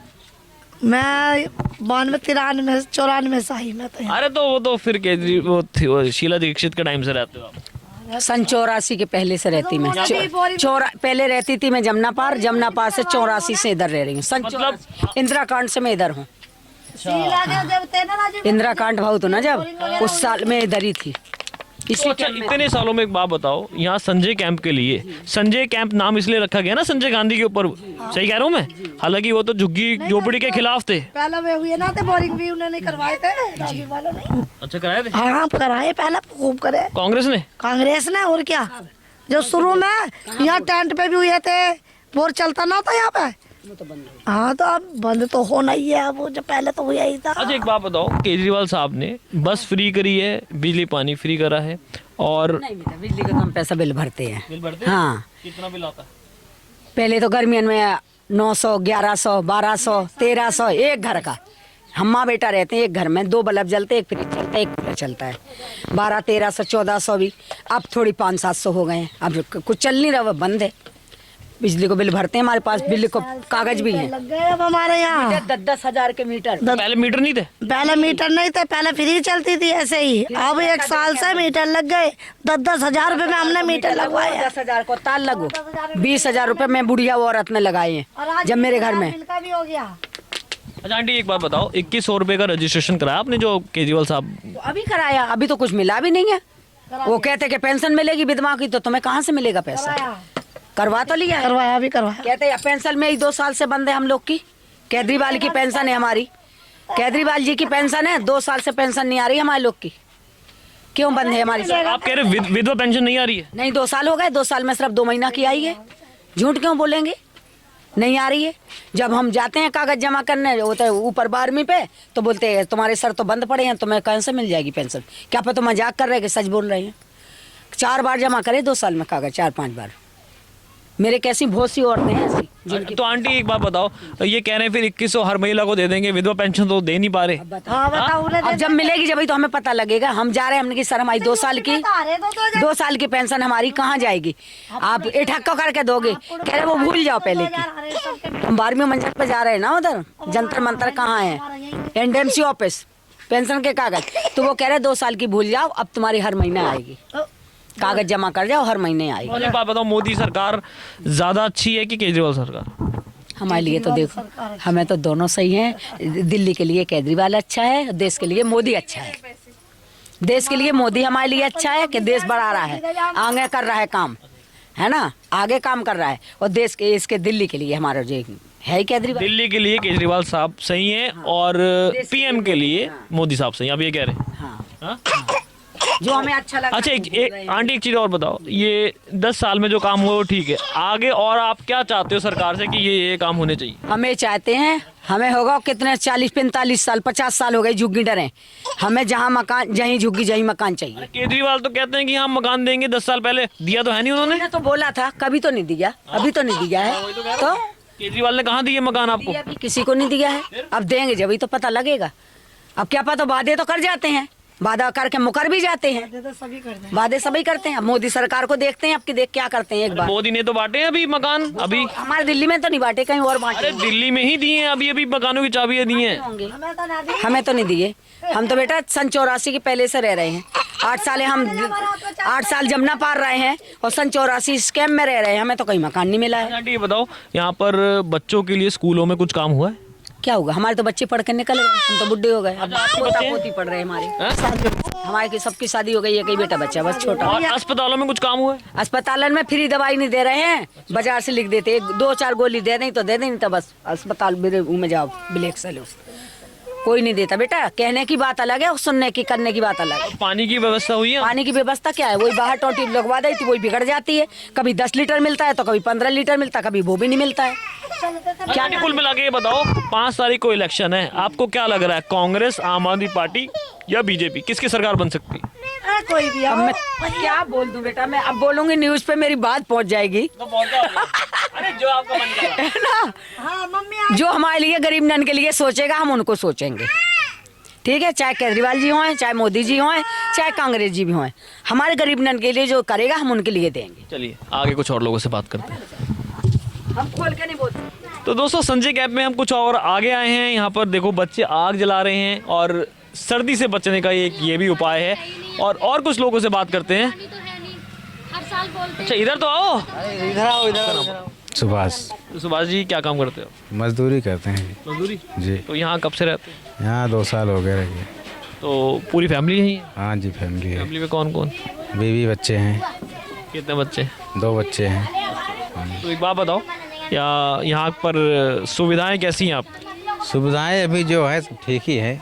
O: मैं 92, 93, 94 से आई मैं तो।
B: अरे तो वो तो फिर वो शीला दीक्षित के टाइम से रहते हो आप?
E: सन 84 के पहले से रहती मैं। पहले रहती थी मैं जमुना पार से 84 से इधर रह रही हूँ। सन मतलब इंदिरा कांड से मैं इधर हूँ। इंदिरा कांड भाव तो ना जब उस साल में इधर ही थी।
B: तो अच्छा, इतने सालों में एक बात बताओ, यहाँ संजय कैंप के लिए, संजय कैंप नाम इसलिए रखा गया ना संजय गांधी के ऊपर, सही कह रहा हूँ मैं? हालांकि वो तो झुग्गी झोपड़ी के खिलाफ थे।
O: पहले वे हुए ना थे, बोरिंग भी उन्होंने करवाए थे, राजीव वालों ने।
B: अच्छा, कराए थे?
O: हाँ कराए, पहले खूब करे कांग्रेस ने। और क्या, जो शुरू में यहाँ टेंट पे भी हुए थे, बोर चलता ना था यहाँ पे। हाँ तो अब बंद तो होना ही है, वो जो पहले तो हुआ ही था।
B: अच्छा, एक बात बताओ, केजरीवाल साहब ने बस फ्री करी है, बिजली पानी फ्री करा है, और
E: नहीं बेटा, बिजली का तो हम पैसा बिल भरते हैं।
B: बिल भरते हैं?
E: हाँ।
B: कितना बिल आता है?
E: पहले तो गर्मियों में 900, 1100, 1200, 1300 एक घर का। हम माँ बेटा रहते हैं एक घर में, 2 बल्ब जलते, एक फ्रिज चलता है, एक कूलर चलता है। 1200, 1300, 1400 भी। अब थोड़ी 500-700 हो गए हैं, अब कुछ चल नहीं रहा, वो बंद है। बिजली को बिल भरते हैं, हमारे पास बिजली को कागज भी है।
O: लग गए अब हमारे यहाँ
E: 10-10 हजार के मीटर।
B: पहले मीटर नहीं थे?
O: पहले मीटर नहीं थे, पहले फ्री चलती थी ऐसे ही। अब 1 साल से मीटर लग गए, 10-10 हजार रुपए में हमने मीटर लगवाया।
E: 10 हजार को ताल लगो, 20 हजार रुपए में बुढ़िया औरत ने लगाए हैं जब मेरे घर में।
O: इनका भी हो गया।
B: अच्छा आंटी, एक बात बताओ, 2100 रुपए का रजिस्ट्रेशन कराया आपने जो केजरीवाल साहब?
E: तो अभी कराया, अभी तो कुछ मिला भी नहीं है। वो कहते कि पेंशन मिलेगी विधवा की, तो तुम्हें कहाँ से मिलेगा पैसा? करवा तो लिया,
O: करवाया भी करवाया।
E: कहते हैं पेंशन में ही 2 साल से बंद है हम लोग की। केजरीवाल की पेंशन है हमारी, केजरीवाल जी की पेंशन है, 2 साल से पेंशन नहीं आ रही हमारे लोग की। क्यों बंद है हमारी?
B: आप कह रहे विधवा पेंशन नहीं आ रही है?
E: नहीं, 2 साल हो गए, 2 साल में सिर्फ 2 महीना की आई है। झूठ क्यों बोलेंगे? नहीं आ रही है। जब हम जाते हैं कागज जमा करने, होता है ऊपर 12वीं पे, तो बोलते हैं तुम्हारे सर तो बंद पड़े हैं, तुम्हें कहाँ से मिल जाएगी पेंशन? क्या पता मजाक कर रहे हैं कि सच बोल रहे हैं। 4 बार जमा करे 2 साल में कागज, 4-5 बार। मेरे कैसी बहुत सी औरतें हैं ऐसी।
B: तो आंटी एक बात बताओ, ये कह रहे हैं फिर 2100 हर महिला को दे देंगे, विधवा पेंशन तो दे नहीं पा रहे।
E: अब जब मिलेगी जब तो हमें पता लगेगा। हम जा रहे हैं, हमने की सर हमारी 2 साल की 2 साल की पेंशन हमारी कहाँ जाएगी? आप इठक्का करके दोगे? कह रहे वो भूल जाओ पहले की। हम 12वीं मंजिल पे जा रहे हैं ना, उधर जंतर मंतर कहाँ है, NDMC ऑफिस, पेंशन के कागज। तो वो कह रहे 2 साल की भूल जाओ, अब तुम्हारी हर महीना आएगी, कागज जमा कर जाओ, हर महीने आएगी।
B: एक बात बताओ, मोदी सरकार ज्यादा अच्छी है कि केजरीवाल सरकार?
E: हमारे लिए तो देखो, हमें तो दोनों सही हैं। दिल्ली के लिए केजरीवाल अच्छा है, देश के लिए मोदी अच्छा है। देश के लिए मोदी हमारे लिए अच्छा है कि देश बढ़ा रहा है, आगे कर रहा है काम, है ना, आगे काम कर रहा है। और देश के इसके दिल्ली के लिए हमारा जो है केजरीवाल,
B: दिल्ली के लिए केजरीवाल साहब सही है, और PM के लिए मोदी साहब सही, आप ये कह रहे हैं?
E: हाँ। जो हमें अच्छा लगा।
B: अच्छा आंटी, एक चीज और बताओ, ये 10 साल में जो काम हुआ वो ठीक है, आगे और आप क्या चाहते हो सरकार से कि ये काम होने चाहिए?
E: हमें चाहते हैं, हमें होगा कितने 40-45 साल 50 साल हो गए झुग्गी डरे, हमें जहाँ मकान, जहीं झुग्गी जहीं मकान चाहिए।
B: केजरीवाल तो कहते हैं कि हम मकान देंगे, 10 साल पहले दिया तो है नहीं उन्होंने?
E: तो बोला था, कभी तो नहीं दिया, अभी तो नहीं दिया है। तो
B: केजरीवाल ने कहाँ दिए मकान आपको?
E: किसी को नहीं दिया है, अब देंगे जब ही तो पता लगेगा। अब क्या पता, वादे तो कर जाते हैं, वादा करके मुकर भी जाते हैं, वादे सभी करते हैं। मोदी सरकार को देखते हैं आपकी, देख क्या करते हैं एक बार।
B: मोदी ने तो बांटे अभी मकान, अभी
E: हमारे दिल्ली में तो नहीं बांटे, कहीं और बांटे।
B: अरे दिल्ली में ही दिए हैं, अभी मकानों की चाबियां दी हैं।
E: हमें तो नहीं दिए, हम तो बेटा सन 84 के पहले से रह रहे हैं। 8 साल हम 8 साल जमुना पार रहे हैं और सन 84 स्कैम में रह रहे हैं, हमें तो कहीं मकान नहीं मिला है।
B: ये बताओ, यहाँ पर बच्चों के लिए स्कूलों में कुछ काम हुआ है?
E: क्या होगा, हमारे तो बच्चे पढ़ कर निकल गए, हम तो बुढ़े हो गए। अब पोता पोती पढ़ रहे हैं हमारे की सबकी शादी हो गई, एक ही बेटा बच्चा बस छोटा।
B: और अस्पतालों में कुछ काम हुआ है?
E: अस्पतालों में फ्री दवाई नहीं दे रहे हैं, बाजार से लिख देते, 2-4 गोली दे दें तो दे दें, तो बस अस्पताल में जाओ ब्लैक से लो,
G: कोई नहीं देता बेटा, कहने की बात अलग है और सुनने की करने की बात अलग है।
B: पानी की व्यवस्था हुई है?
G: पानी की व्यवस्था क्या है, वही बाहर टोटी लगवा दी थी, वही बिगड़ जाती है। कभी 10 लीटर मिलता है तो कभी 15 लीटर मिलता है, कभी वो भी नहीं मिलता है।
B: क्या कुल मिला के ये बताओ, 5 तारीख को इलेक्शन है, आपको क्या लग रहा है, कांग्रेस, आम आदमी पार्टी या बीजेपी, किसकी सरकार बन सकती है?
G: कोई भी। अब मैं क्या बोल दूं बेटा, मैं अब बोलूंगी न्यूज पे मेरी बात पहुंच जाएगी।
B: अरे जो आपका मन करे
G: है ना।
O: हाँ मम्मी,
G: जो हमारे लिए गरीब नन के लिए सोचेगा हम उनको सोचेंगे, ठीक है। चाहे केजरीवाल जी हों, चाहे मोदी जी हों, चाहे कांग्रेस जी भी हों, हमारे गरीब नन के लिए जो करेगा हम उनके लिए देंगे।
B: चलिए आगे कुछ और लोगों से बात करते हैं।
G: हम खोल के नहीं बोलते।
B: तो दोस्तों संजय कैंप में हम कुछ और आगे आए हैं। यहाँ पर देखो बच्चे आग जला रहे हैं और सर्दी से बचने का एक ये भी उपाय है। और कुछ लोगों से बात करते हैं। अच्छा इधर तो आओ,
P: इधर आओ, इधर आओ। सुभाष।
B: तो सुभाष जी क्या काम करते हो?
P: मजदूरी करते हैं।
B: मजदूरी
P: जी।
B: तो यहाँ कब से रहते हैं?
P: यहाँ 2 साल हो गए रहिए।
B: तो पूरी फैमिली यहीं है?
P: हाँ जी फैमिली है।
B: फैमिली में कौन कौन?
P: बीवी बच्चे हैं।
B: कितने बच्चे?
P: 2 बच्चे हैं।
B: तो एक बात बताओ, या यहाँ पर सुविधाएं कैसी हैं आप?
P: सुविधाएं अभी जो है सब ठीक ही है।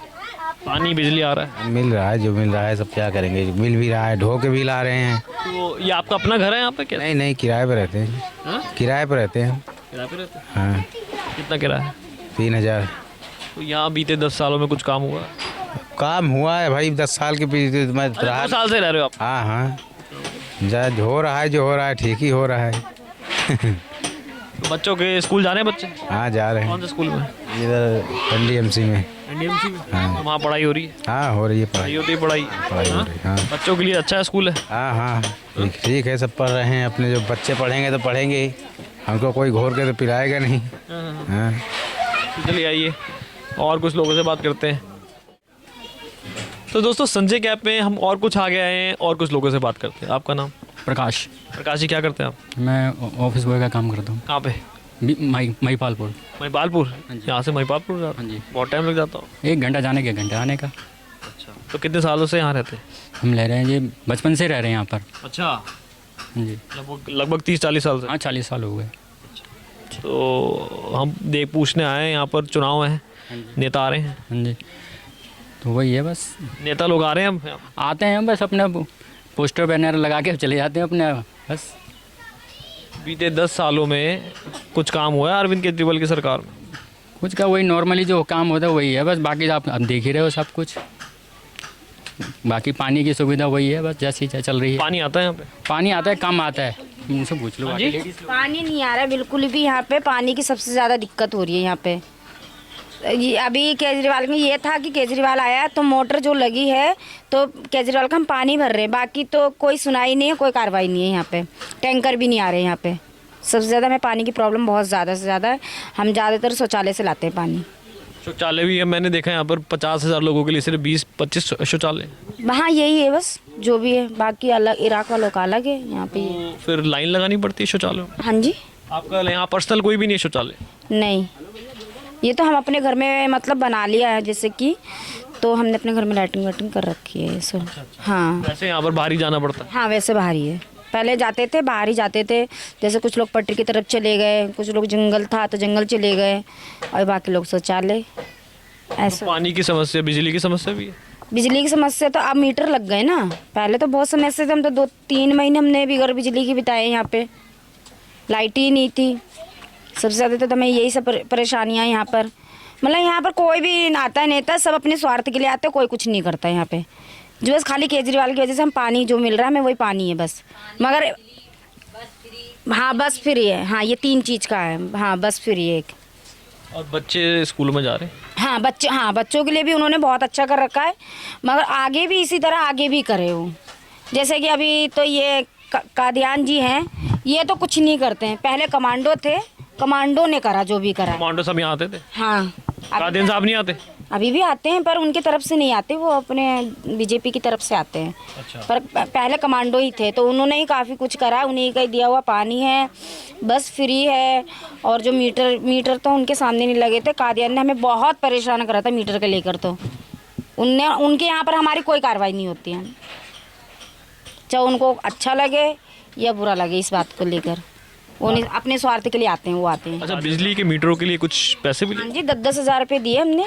B: पानी बिजली आ रहा है?
P: मिल रहा है, जो मिल रहा है सब क्या करेंगे, मिल भी रहा है, ढो के भी ला रहे हैं।
B: तो ये आपका अपना घर है यहाँ पे क्या?
P: नहीं किराए पे रहते हैं। किराए पे रहते हैं।
B: किराए पे रहते हैं?
P: हाँ।
B: कितना किराया है?
P: 3000।
B: तो यहाँ बीते 10 सालों में कुछ काम हुआ?
P: काम हुआ है भाई, 10 साल के पीछे मैं
B: 2 साल से रह रहे हो आप?
P: हाँ हाँ, हो रहा है, जो हो रहा है ठीक ही हो रहा है।
B: तो बच्चों के स्कूल जाने बच्चे?
P: हाँ जा रहे हैं।
B: कौन से स्कूल में?
P: इधर NDMC में।
B: NDMC में?
P: हाँ।
B: तो वहाँ पढ़ाई हो रही है?
P: हाँ हो रही है पढ़ाई।
B: होती है पढ़ाई
P: हो रही है। हाँ
B: बच्चों के लिए अच्छा स्कूल है?
P: हाँ हाँ ठीक है, सब पढ़ रहे हैं। अपने जो बच्चे पढ़ेंगे तो पढ़ेंगे ही, हमको कोई घोर के तो पिलाएगा नहीं। हाँ
B: चलिए आइए और कुछ लोगों से बात करते हैं। तो दोस्तों संजय कैंप में हम और कुछ आगे आए हैं और कुछ लोगों से बात करते हैं। आपका नाम?
Q: प्रकाश।
B: प्रकाश जी क्या करते हैं आप?
Q: मैं ऑफिस बॉय का काम करता हूँ।
B: कहाँ पे?
Q: महिपालपुर।
B: महिपालपुर? यहाँ से महिपालपुर जाता?
Q: हाँ जी।
B: बहुत टाइम लग जाता हो?
Q: 1 घंटा जाने के 1 घंटा आने का।
B: अच्छा तो कितने सालों से यहाँ रहते हैं?
Q: हम रह रहे हैं ये बचपन से रह रहे हैं यहाँ पर।
B: अच्छा।
Q: हाँ जी।
B: लगभग 30-40 साल से?
Q: हाँ 40 साल हो गए।
B: तो हम पूछने आए हैं, यहाँ पर चुनाव है, नेता आ रहे हैं?
Q: हाँ जी। तो वही है बस,
B: नेता लोग आ रहे हैं? हम
Q: आते हैं बस अपना पोस्टर बैनर लगा के चले जाते हैं अपने बस।
B: बीते 10 सालों में कुछ काम हुआ है अरविंद केजरीवाल की सरकार में?
Q: कुछ का वही नॉर्मली जो काम होता है वही है बस, बाकी आप देख ही रहे हो सब कुछ। बाकी पानी की सुविधा वही है बस, जैसी चल रही है।
B: पानी आता है यहाँ पे?
Q: पानी आता है, कम आता है, उनसे पूछ लो।
H: पानी नहीं आ रहा है बिल्कुल भी यहाँ पे, पानी की सबसे ज़्यादा दिक्कत हो रही है यहाँ पे। अभी केजरीवाल में ये था कि केजरीवाल आया तो मोटर जो लगी है तो केजरीवाल का हम पानी भर रहे हैं, बाकी तो कोई सुनाई नहीं है, कोई कार्रवाई नहीं है यहाँ पे। टैंकर भी नहीं आ रहे यहाँ पे। सबसे ज़्यादा हमें पानी की प्रॉब्लम बहुत ज़्यादा से ज़्यादा है। हम ज़्यादातर शौचालय से लाते हैं पानी।
B: शौचालय भी है, मैंने देखा यहाँ पर 50,000 लोगों के लिए सिर्फ 20-25 शौचालय।
H: हाँ यही है बस जो भी है, बाकी अलग इराक वालों का अलग है यहाँ पे।
B: तो फिर लाइन लगानी पड़ती है शौचालय?
H: हाँ जी।
B: आपका यहाँ पर्सनल कोई भी नहीं है शौचालय?
H: नहीं, ये तो हम अपने घर में मतलब बना लिया है, जैसे कि तो हमने अपने घर में लाइटिंग वाइटिंग कर रखी है सो। हाँ
B: वैसे यहाँ पर बाहर ही जाना पड़ता है?
H: हाँ वैसे बाहर ही है। पहले जाते थे बाहर ही जाते थे, जैसे कुछ लोग पटरी की तरफ चले गए, कुछ लोग जंगल था तो जंगल चले गए, और बाकी लोग शौचालय ऐसा।
B: तो पानी की समस्या, बिजली की समस्या भी है?
H: बिजली की समस्या तो अब मीटर लग गए ना, पहले तो बहुत समस्या थी। हम तो 2-3 महीने हमने बगैर बिजली की बिताए यहाँ पे, लाइट ही नहीं थी। सबसे ज़्यादा तो हमें यही सब परेशानियाँ यहाँ पर। मतलब यहाँ पर कोई भी आता है नेता, सब अपने स्वार्थ के लिए आते हैं, कोई कुछ नहीं करता है यहाँ पे। जो बस खाली केजरीवाल की वजह से हम पानी जो मिल रहा है हमें वही पानी है बस। मगर हाँ बस फ्री है। हाँ ये 3 चीज़ का है। हाँ बस फ्री है एक।
B: और बच्चे स्कूलों में जा रहे हैं?
H: हाँ बच्चों के लिए भी उन्होंने बहुत अच्छा कर रखा है, मगर आगे भी इसी तरह आगे भी करे वो। जैसे कि अभी तो ये कादियान जी हैं, ये तो कुछ नहीं करते हैं। पहले कमांडो थे, कमांडो ने करा जो भी करा।
B: कमांडो सब यहाँ आते थे?
H: हाँ।
B: कादियान साहब नहीं आते?
H: अभी भी आते हैं पर उनकी तरफ से नहीं आते, वो अपने बीजेपी की तरफ से आते हैं।
B: अच्छा।
H: पर पहले कमांडो ही थे तो उन्होंने ही काफ़ी कुछ करा। उन्हीं का ही दिया हुआ पानी है, बस फ्री है। और जो मीटर तो उनके सामने नहीं लगे थे। कादियान ने हमें बहुत परेशान करा था मीटर के लेकर, तो उनके यहाँ पर हमारी कोई कार्रवाई नहीं होती है, चाहे उनको अच्छा लगे या बुरा लगे इस बात को लेकर। वो नहीं, अपने स्वार्थ के लिए आते हैं, वो आते हैं।
B: अच्छा, बिजली के मीटरों के लिए कुछ पैसे भी
H: हाँ जी, 10,000 रुपये दिए हमने,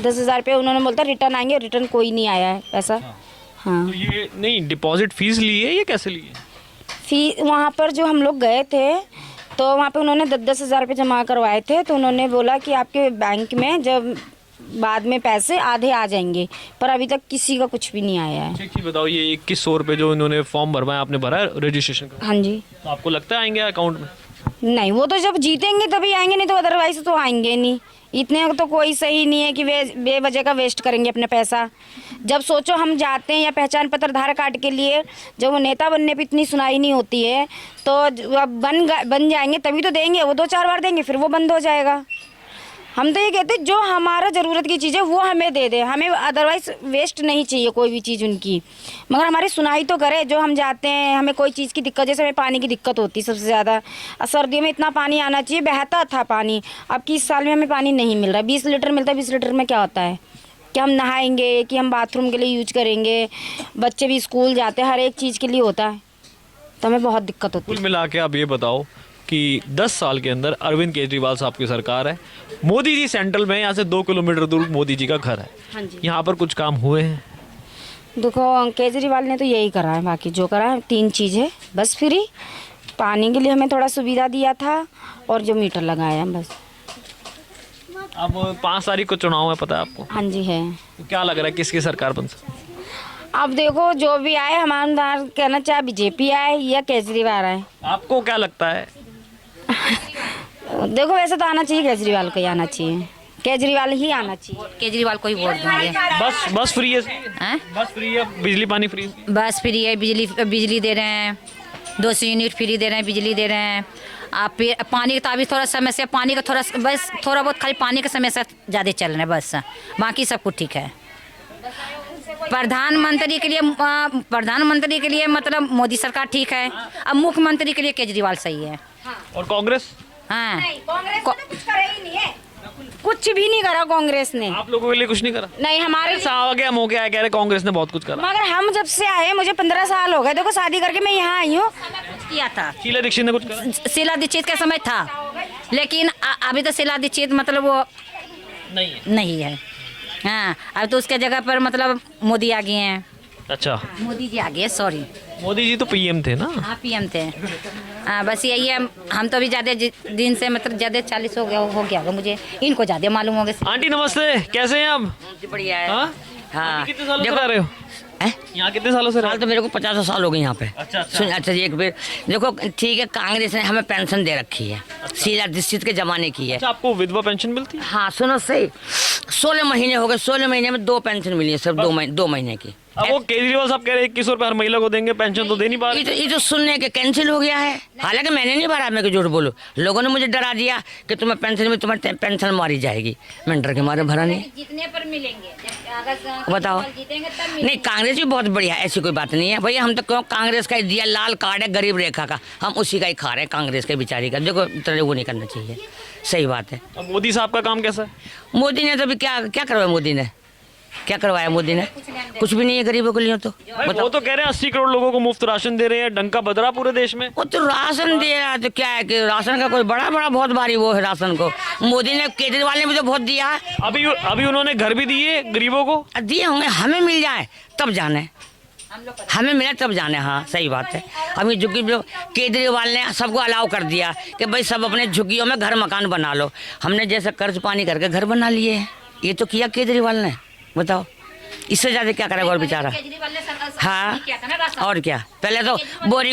H: 10,000 रुपये। उन्होंने बोलता रिटर्न आएंगे, रिटर्न कोई नहीं आया है पैसा। हाँ,
B: तो ये नहीं डिपॉजिट फीस ली है, ये कैसे ली है?
H: फी वहाँ पर जो हम लोग गए थे तो वहाँ पे उन्होंने 10,000 रुपये जमा करवाए थे, तो उन्होंने बोला कि आपके बैंक में जब बाद में पैसे आधे आ जाएंगे, पर अभी तक किसी का कुछ भी नहीं आया है।
B: ठीक बताओ, ये 2100 रुपये जो इन्होंने फॉर्म भरवाया, आपने भरा है रजिस्ट्रेशन का?
H: हाँ जी।
B: तो आपको लगता है आएंगे अकाउंट में?
H: नहीं, वो तो जब जीतेंगे तभी आएंगे, नहीं तो अदरवाइज तो आएंगे नहीं। इतने तो कोई सही नहीं है कि वे बेवजह का वेस्ट करेंगे अपना पैसा। जब सोचो हम जाते हैं या पहचान पत्र आधार कार्ड के लिए, जब वो नेता बनने पे इतनी सुनाई नहीं होती है, तो अब बन जाएंगे तभी तो देंगे। वो 2-4 बार देंगे, फिर वो बंद हो जाएगा। हम तो ये कहते हैं जो हमारा ज़रूरत की चीज़ है वो हमें दे दे, हमें अदरवाइज़ वेस्ट नहीं चाहिए कोई भी चीज़ उनकी, मगर हमारी सुनाई तो करे। जो हम जाते हैं, हमें कोई चीज़ की दिक्कत, जैसे हमें पानी की दिक्कत होती है सबसे ज़्यादा, सर्दियों में इतना पानी आना चाहिए, बहता था पानी। अब की इस साल में हमें पानी नहीं मिल रहा, 20 लीटर मिलता है। 20 लीटर में क्या होता है कि हम नहाएंगे, कि हम बाथरूम के लिए यूज करेंगे, बच्चे भी स्कूल जाते हैं, हर एक चीज़ के लिए होता है, तो हमें बहुत दिक्कत होती है।
B: कुल मिला के आप ये बताओ कि 10 साल के अंदर अरविंद केजरीवाल साहब की सरकार है, मोदी जी सेंट्रल में, यहाँ से 2 किलोमीटर दूर मोदी जी का घर है।
H: हाँ जी।
B: यहाँ पर कुछ काम हुए हैं?
H: देखो, केजरीवाल ने तो यही करा है, बाकी जो करा है 3 चीज़ है बस। फ्री पानी के लिए हमें थोड़ा सुविधा दिया था, और जो मीटर लगाया बस।
B: अब 5 तारीख को चुनाव है, पता है आपको?
H: हाँ जी है।
B: तो क्या लग रहा है किसकी सरकार बन सकती है?
H: अब देखो, जो भी आए, हमारा कहना चाहे बीजेपी आए या केजरीवाल आए।
B: आपको क्या लगता है?
H: देखो, वैसे तो आना चाहिए, केजरीवाल को ही आना चाहिए, केजरीवाल ही आना चाहिए।
L: केजरीवाल को ही वोट देंगे।
B: बस फ्री है? बस फ्री है, बिजली पानी फ्री?
L: बस फ्री है, बिजली दे रहे हैं, 200 यूनिट फ्री दे रहे हैं, बिजली दे रहे हैं। आप पानी का अभी थोड़ा समस्या, पानी का बस थोड़ा बहुत खाली पानी का समस्या ज़्यादा चल रहा है बस, बाकी सब कुछ ठीक है। प्रधानमंत्री के लिए मतलब मोदी सरकार ठीक है, अब मुख्यमंत्री के लिए केजरीवाल सही है।
B: और कांग्रेस?
H: हाँ, कांग्रेस ने कुछ करा ही नहीं है, कुछ भी नहीं करा कांग्रेस ने।
B: आप लोगों के लिए कुछ नहीं करा?
H: नहीं, हमारे
B: साल गया हो गया, कह रहे कांग्रेस ने बहुत कुछ करा।
H: मगर हम जब से आए, मुझे 15 साल हो गए, देखो शादी करके मैं यहाँ आई हूँ।
L: किया था
B: शीला दीक्षित ने कुछ करा?
L: शीला दीक्षित का समय था, लेकिन अभी तो शीला दीक्षित मतलब वो नहीं है। हाँ, अब तो उसके जगह पर मतलब मोदी आ गए हैं।
B: अच्छा,
L: मोदी जी आ गए, सॉरी,
B: मोदी जी तो पीएम थे ना?
L: हाँ, पीएम थे। हाँ, बस यही है। हम तो अभी ज़्यादा दिन से मतलब ज़्यादा 40 हो गया होगा, मुझे इनको ज़्यादा मालूम हो गया।
B: आंटी नमस्ते, कैसे हैं आप?
L: बढ़िया है।
B: हाँ, कितने सालों से रह रहे हो यहाँ? कितने सालों से?
R: तो मेरे को 50 साल हो गए यहाँ पे।
B: अच्छा
R: जी, एक बार देखो, ठीक है, कांग्रेस ने हमें पेंशन दे रखी है, शीला दीक्षित के जमाने की है।
B: अच्छा, आपको विधवा पेंशन मिलती है?
R: हाँ, सुनो सही, 16 महीने हो गए, 16 महीने में 2 पेंशन मिली है, सिर्फ 2 महीने की।
B: अब वो केजरीवाल साहब कह रहे 2100 रुपये हर महिला को देंगे, पेंशन तो दे नहीं पा रहे।
R: ये तो सुनने के कैंसिल हो गया है, हालांकि मैंने नहीं भरा, मैं झूठ बोलूं, लोगों ने मुझे डरा दिया कि तुम्हें पेंशन में तुम्हारी पेंशन मारी जाएगी, मैं डर के मारे भरा नहीं।
L: जितने पर मिलेंगे,
R: बताओ। नहीं, कांग्रेस भी बहुत बढ़िया है, ऐसी कोई बात नहीं है भैया। हम तो क्यों, कांग्रेस का दिया लाल कार्ड है गरीब रेखा का, हम उसी का ही खा रहे हैं, कांग्रेस के बेचारी का। देखो, इतना वो नहीं करना चाहिए, सही बात है।
B: अब मोदी साहब का काम कैसा है?
R: मोदी ने तो अभी क्या करवाया, क्या करवाया मोदी ने? कुछ भी नहीं है गरीबों के लिए। तो
B: वो तो कह रहे हैं 80 करोड़ लोगों को मुफ्त राशन दे रहे हैं, डंका बदरा पूरे देश में।
R: वो तो राशन दे रहा है, तो क्या है कि राशन का कोई बड़ा बहुत भारी वो है राशन को। मोदी ने, केजरीवाल ने मुझे बहुत दिया है।
B: अभी उन्होंने घर भी दिए गरीबों को?
R: दिए होंगे, हमें मिल जाए तब जाने, हमें मिला तब जाने। हाँ, सही बात है। अभी झुग्गी केजरीवाल ने सबको अलाउ कर दिया कि भाई सब अपने झुग्गियों में घर मकान बना लो। हमने जैसे कर्ज पानी करके घर बना लिए हैं, ये तो किया केजरीवाल ने। बताओ, इससे ज़्यादा क्या करेगा और बेचारा। हाँ, और क्या, पहले तो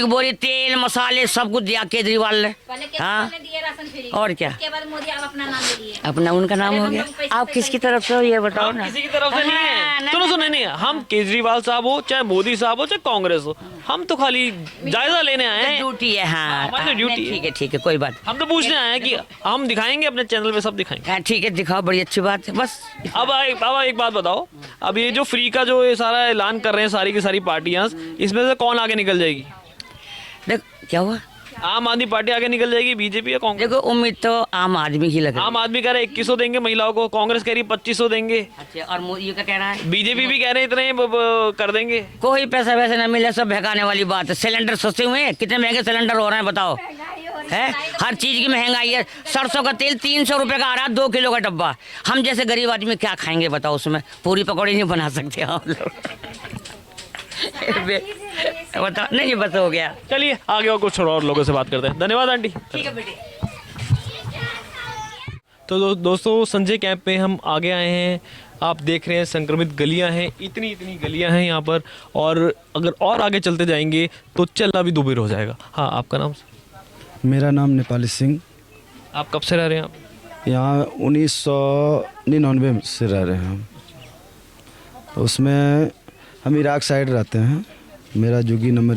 R: बोरी तेल मसाले सब कुछ दिया केजरीवाल ने। हाँ, और क्या, अपना उनका नाम हो गया। आप किसकी तरफ से हो ये बताओ ना?
B: किसी की तरफ से नहीं है। सुनो नहीं, हम केजरीवाल साहब हो चाहे मोदी साहब हो चाहे कांग्रेस हो, हम तो खाली जायजा लेने आए हैं।
R: ड्यूटी है। हाँ,
B: हमारी ड्यूटी है।
R: ठीक है, कोई बात।
B: हम तो पूछने आए हैं कि हम दिखाएंगे अपने चैनल पे, सब दिखाएंगे।
R: ठीक है, दिखाओ, बड़ी अच्छी बात है। बस
B: अब एक बात बताओ, अब ये जो फ्री का जो ये सारा ऐलान कर रहे हैं सारी की सारी पार्टियां, इसमें से कौन आगे निकल जाएगी?
R: देख, क्या हुआ,
B: आम आदमी पार्टी आगे निकल जाएगी, बीजेपी या कांग्रेस?
R: देखो, उम्मीद तो आम आदमी की लग रही है।
B: आम आदमी कह रहे 2100 देंगे महिलाओं को, कांग्रेस कह रही 2500 देंगे।
R: अच्छा, और मोदी का कह रहा है,
B: बीजेपी भी कह रहे हैं इतने कर देंगे।
R: कोई पैसा वैसे न मिले, सब भगाने वाली बात है। सिलेंडर सस्ते हुए हैं, कितने महंगे सिलेंडर हो रहे हैं बताओ। है। हर चीज़ की महंगाई है। सरसों का तेल 300 रुपये का आ रहा है 2 किलो का डब्बा। हम जैसे गरीब आदमी क्या खाएंगे बताओ, उसमें पूरी पकौड़ी नहीं बना सकते हम लोग। बताओ नहीं, बस हो गया।
B: चलिए आगे और कुछ और लोगों से बात करते हैं। धन्यवाद आंटी।
R: ठीक है बेटे।
B: तो दोस्तों संजय कैंप में हम आगे आए हैं। आप देख रहे हैं संक्रमित गलियां हैं, इतनी गलियां हैं यहाँ पर, और अगर और आगे चलते जाएंगे तो चलना भी दुभर हो जाएगा। हाँ, आपका नाम?
S: मेरा नाम नेपाली सिंह।
B: आप कब से रह रहे हैं आप
S: यहाँ? 1999 से रह रहे हैं हम। तो उसमें हम इराक साइड रहते हैं। मेरा जुगी नंबर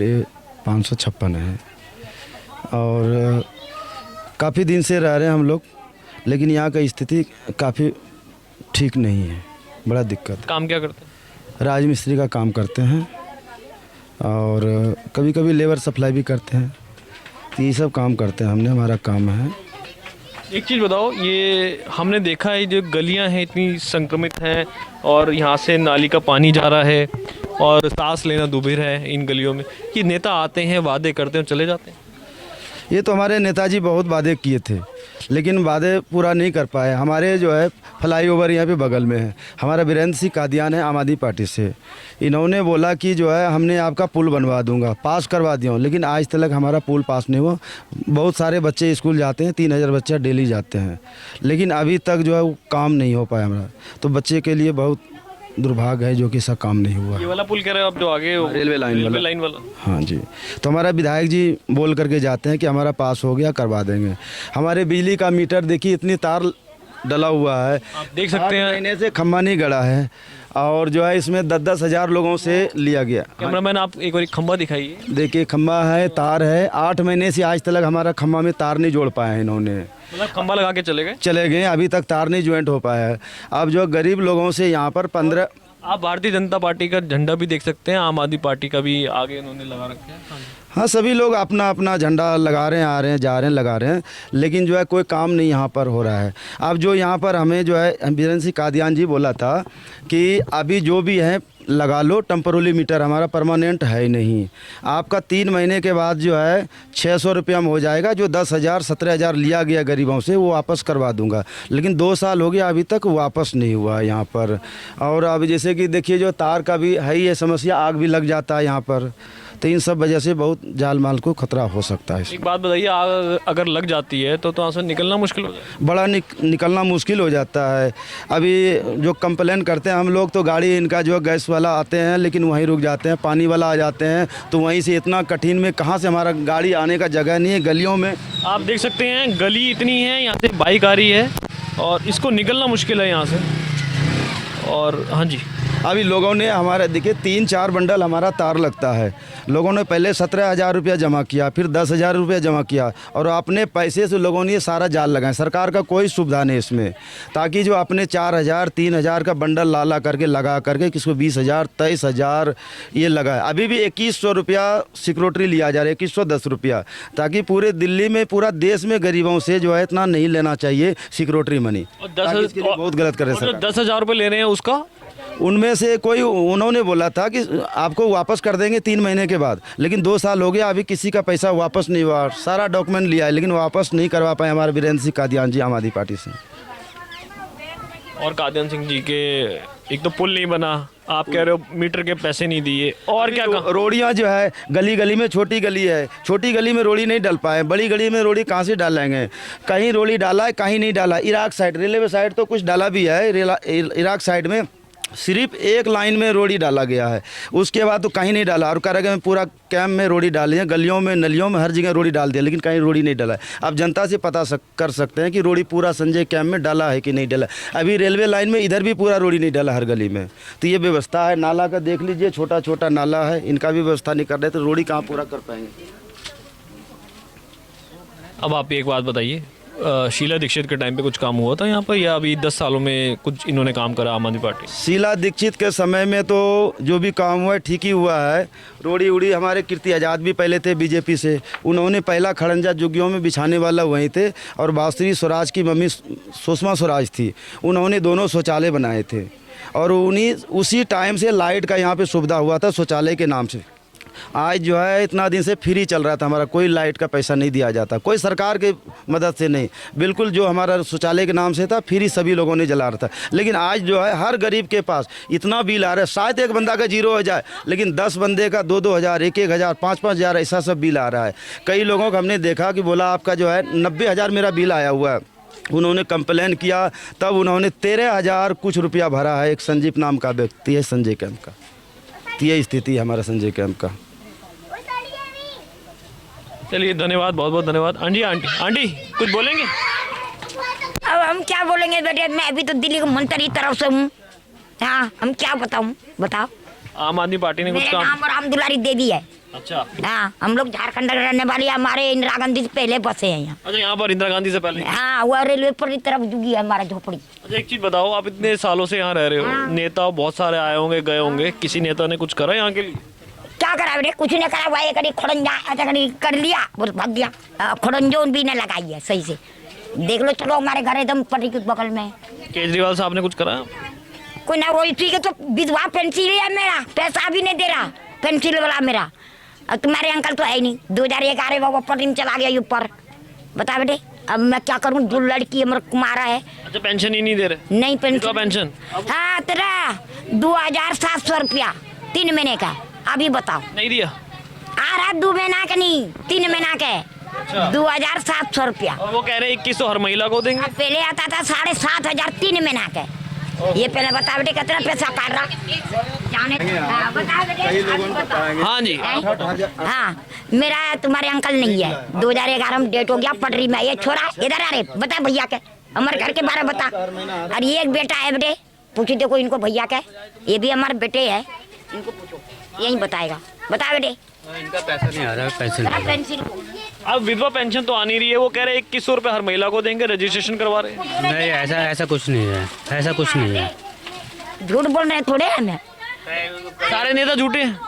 S: 556 है और काफ़ी दिन से रह रहे हैं हम लोग, लेकिन यहाँ का स्थिति काफ़ी ठीक नहीं है, बड़ा दिक्कत।
B: काम क्या करते हैं?
S: राजमिस्त्री का काम करते हैं और कभी कभी लेबर सप्लाई भी करते हैं। तो ये सब काम करते हैं हमने, हमारा काम है।
B: एक चीज़ बताओ, ये हमने देखा है जो गलियां हैं इतनी संक्रमित हैं और यहाँ से नाली का पानी जा रहा है और सांस लेना दुभर है इन गलियों में। ये नेता आते हैं, वादे करते हैं, चले जाते हैं।
S: ये तो हमारे नेताजी बहुत वादे किए थे, लेकिन वादे पूरा नहीं कर पाए। हमारे जो है फ्लाईओवर यहाँ पे बगल में है, हमारा वीरेंद्र सिंह कादियान है आम आदमी पार्टी से। इन्होंने बोला कि जो है हमने आपका पुल बनवा दूंगा, पास करवा दिया हूँ, लेकिन आज तक हमारा पुल पास नहीं हुआ। बहुत सारे बच्चे स्कूल जाते हैं, 3000 बच्चे डेली जाते हैं, लेकिन अभी तक जो है वो काम नहीं हो पाया हमारा। तो बच्चे के लिए बहुत दुर्भाग्य है जो कि इसका काम नहीं हुआ।
B: ये वाला पुल कह रहे हो आप जो आगे
S: रेलवे लाइन वाला? हाँ जी। तो हमारा विधायक जी बोल करके जाते हैं कि हमारा पास हो गया, करवा देंगे। हमारे बिजली का मीटर देखिए, इतनी तार डला हुआ है,
B: आप देख सकते हैं।
S: महीने से खम्भा नहीं गड़ा है और जो है इसमें 10-10 हज़ार लोगों से लिया गया।
B: कैमरामैन आप एक बार खम्भा दिखाइए।
S: देखिए खम्भा है, तार है। 8 महीने से आज तक हमारा खम्भा में तार नहीं जोड़ पाए हैं इन्होंने।
B: मतलब खम्भा लगा के चले गए,
S: अभी तक तार नहीं ज्वाइंट हो पाया है। अब जो गरीब लोगों से यहाँ पर 15।
B: आप भारतीय जनता पार्टी का झंडा भी देख सकते हैं, आम आदमी पार्टी का भी आगे इन्होंने लगा रखा है।
S: हाँ, सभी लोग अपना अपना झंडा लगा रहे हैं, आ रहे हैं, जा रहे हैं, लगा रहे हैं, लेकिन जो है कोई काम नहीं यहाँ पर हो रहा है। अब जो यहाँ पर हमें जो है वीरेंद्र सिंह कादियान जी बोला था कि अभी जो भी है लगा लो, टेम्पररी मीटर हमारा परमानेंट है ही नहीं। आपका 3 महीने के बाद जो है 600 रुपया में हो जाएगा। जो 10,000-17,000 लिया गया गरीबों से वो वापस करवा दूंगा, लेकिन 2 साल हो गया अभी तक वापस नहीं हुआ यहाँ पर। और अब जैसे कि देखिए जो तार का भी है ही है समस्या, आग भी लग जाता है यहाँ पर। तो इन सब वजह से बहुत जान माल को खतरा हो सकता है।
B: एक बात बताइए, आग अगर लग जाती है तो वहाँ से निकलना मुश्किल हो जाता है?
S: बड़ा निकलना मुश्किल हो जाता है। अभी जो कंप्लेन करते हैं हम लोग, तो गाड़ी इनका जो गैस वाला आते हैं लेकिन वहीं रुक जाते हैं, पानी वाला आ जाते हैं, तो वहीं से इतना कठिन में कहाँ से हमारा गाड़ी आने का जगह नहीं है गलियों में।
B: आप देख सकते हैं गली इतनी है, यहाँ से बाइक आ रही है और इसको निकलना मुश्किल है यहाँ से। और हाँ जी,
S: अभी लोगों ने हमारा देखिए 3-4 बंडल हमारा तार लगता है। लोगों ने पहले 17,000 रुपया जमा किया, फिर 10,000 रुपया जमा किया और अपने पैसे से लोगों ने ये सारा जाल लगाए। सरकार का कोई सुविधा नहीं इसमें, ताकि जो अपने 4,000 3,000 का बंडल ला करके लगा करके किसको 20,000 23,000 ये लगाए। अभी भी 2100 रुपया सिक्योरिटी लिया जा रहा है, 2110 रुपया, ताकि पूरे दिल्ली में पूरा देश में गरीबों से जो है इतना नहीं लेना चाहिए सिक्योरिटी मनी। बहुत गलत कर रहे हैं।
B: 10,000 रुपये ले रहे हैं उसका,
S: उनमें से कोई उन्होंने बोला था कि आपको वापस कर देंगे 3 महीने के बाद, लेकिन 2 साल हो गया अभी किसी का पैसा वापस नहीं हुआ। सारा डॉक्यूमेंट लिया है लेकिन वापस नहीं करवा पाए हमारे वीरेंद्र सिंह कादियान जी आम आदमी पार्टी से।
B: और कादियान सिंह जी के एक तो पुल नहीं बना, आप कह रहे हो मीटर के पैसे नहीं दिए, और क्या
S: रोडियाँ जो है गली गली में, छोटी गली है, छोटी गली में रोड़ी नहीं डल पाए, बड़ी गली में रोड़ी कहाँ से डालेंगे? कहीं रोड़ी डाला है, कहीं नहीं डाला। इराक साइड, रेलवे साइड तो कुछ डाला भी है, इराक साइड में सिर्फ एक लाइन में रोड़ी डाला गया है, उसके बाद तो कहीं नहीं डाला। और कह रहे हैं पूरा कैंप में रोड़ी डाली है, गलियों में नलियों में हर जगह रोड़ी डाल दिया, लेकिन कहीं रोड़ी नहीं डाला है। आप जनता से पता कर सकते हैं कि रोड़ी पूरा संजय कैंप में डाला है कि नहीं डाला। अभी रेलवे लाइन में इधर भी पूरा रोड़ी नहीं डाला हर गली में। तो ये व्यवस्था है। नाला का देख लीजिए, छोटा छोटा नाला है, इनका भी व्यवस्था नहीं कर रहे, तो रोड़ी कहाँ पूरा कर पाएंगे?
B: अब आप एक बात बताइए, शीला दीक्षित के टाइम पे कुछ काम हुआ था यहाँ पर, या अभी 10 सालों में कुछ इन्होंने काम करा आम आदमी पार्टी?
S: शीला दीक्षित के समय में तो जो भी काम हुआ है ठीक ही हुआ है। रोड़ी उड़ी हमारे कीर्ति आज़ाद भी पहले थे बीजेपी से, उन्होंने पहला खड़ंजा जुग्गियों में बिछाने वाला वहीं थे। और बासुरी स्वराज की मम्मी सुषमा स्वराज थी, उन्होंने दोनों शौचालय बनाए थे। और उसी टाइम से लाइट का यहाँ पर सुविधा हुआ था शौचालय के नाम से। आज जो है इतना दिन से फ्री चल रहा था हमारा, कोई लाइट का पैसा नहीं दिया जाता, कोई सरकार के मदद से नहीं, बिल्कुल जो हमारा शौचालय के नाम से था फ्री सभी लोगों ने जला रहा था। लेकिन आज जो है हर गरीब के पास इतना बिल आ रहा है, शायद एक बंदा का जीरो हो जाए लेकिन 10 बंदे का 2-2 हज़ार, 1-1 हज़ार, 5-5 हज़ार ऐसा सब बिल आ रहा है। कई लोगों को हमने देखा कि बोला आपका जो है 90 हज़ार मेरा बिल आया हुआ है। उन्होंने कंप्लेन किया, तब उन्होंने 13,000 कुछ रुपया भरा है। एक संजीव नाम का व्यक्ति है संजय कैंप का, तो ये स्थिति है हमारा संजय कैंप का।
B: चलिए धन्यवाद, बहुत बहुत धन्यवाद। आंटी आंटी कुछ बोलेंगे?
E: अब हम क्या बोलेंगे बेटे, मैं अभी तो दिल्ली के मंत्री तरफ से हूँ। हाँ, हम क्या बताऊँ, बताओ।
B: आम आदमी पार्टी ने कुछ
E: मेरा
B: काम?
E: नाम राम दुलारी देवी है।
B: अच्छा।
E: हाँ, हम लोग झारखंड के रहने वाले, हमारे इंदिरा गांधी से पहले बसे हैं यहाँ।
B: अच्छा, यहाँ पर इंदिरा गांधी से पहले?
E: हाँ, वो रेलवे पर की तरफ जुगी है हमारा झोपड़ी।
B: अच्छा, एक चीज बताओ, आप इतने सालों से यहाँ रह रहे हो, नेता बहुत सारे आए होंगे गए होंगे, किसी नेता ने कुछ करा यहाँ के लिए?
E: क्या करा बेटे, कुछ नहीं करा। वही कभी खुड़ंजा अच्छा कभी कर लिया, बस भाग गया। खुड़ंजोन भी नहीं लगाई है सही से, देख लो। चलो हमारे घर एकदम पटरी के बगल में।
B: केजरीवाल साहब ने कुछ करा?
E: कोई ना, वो इसी के तो विधवा पेंसिल है मेरा, पैसा भी नहीं दे रहा पेंसिल वाला मेरा। अब तुम्हारे अंकल तो है ही नहीं, 2011 वो पटरी में चला गया ऊपर। बता बेटे, अब मैं क्या करूँ, दो लड़की हमारा कुमारा है।
B: अच्छा, पेंशन ही नहीं दे रहे?
E: नहीं पेंशन।
B: पेंशन?
E: हाँ, तेरा 2700 रुपया 3 महीने का। अभी बताओ।
B: नहीं दिया?
E: आ रहा 2 महीना का नहीं, 3 महीना के। 2700 रुपया।
B: और वो कह रहे 2100 हर महिला को देंगे।
E: पहले आता था 7,500 3 महीना के। ये पहले बता बेटे कितना पैसा काट रहा जाने। बता बेटे।
B: हाँ जी।
E: हाँ, मेरा तुम्हारे अंकल नहीं है। 2011 में डेट हो गया पटरी में। ये छोरा इधर आ रहे, बता भैया के, हमारे घर के बारे बता। और ये एक बेटा है बेटे, पूछी देखो इनको भैया के, ये भी हमारे बेटे है, इनको पूछो यही बताएगा। बता बेटे।
Q: इनका पैसा नहीं आ रहा है,
E: पेंसिल।
B: अब विधवा पेंशन तो आ नहीं रही है, वो कह रहे 2100 रुपये हर महिला को देंगे, रजिस्ट्रेशन करवा रहे हैं।
Q: नहीं, ऐसा कुछ नहीं है, ऐसा कुछ नहीं है।
E: झूठ बोल रहे थोड़े हमें,
B: सारे नेता झूठे हैं।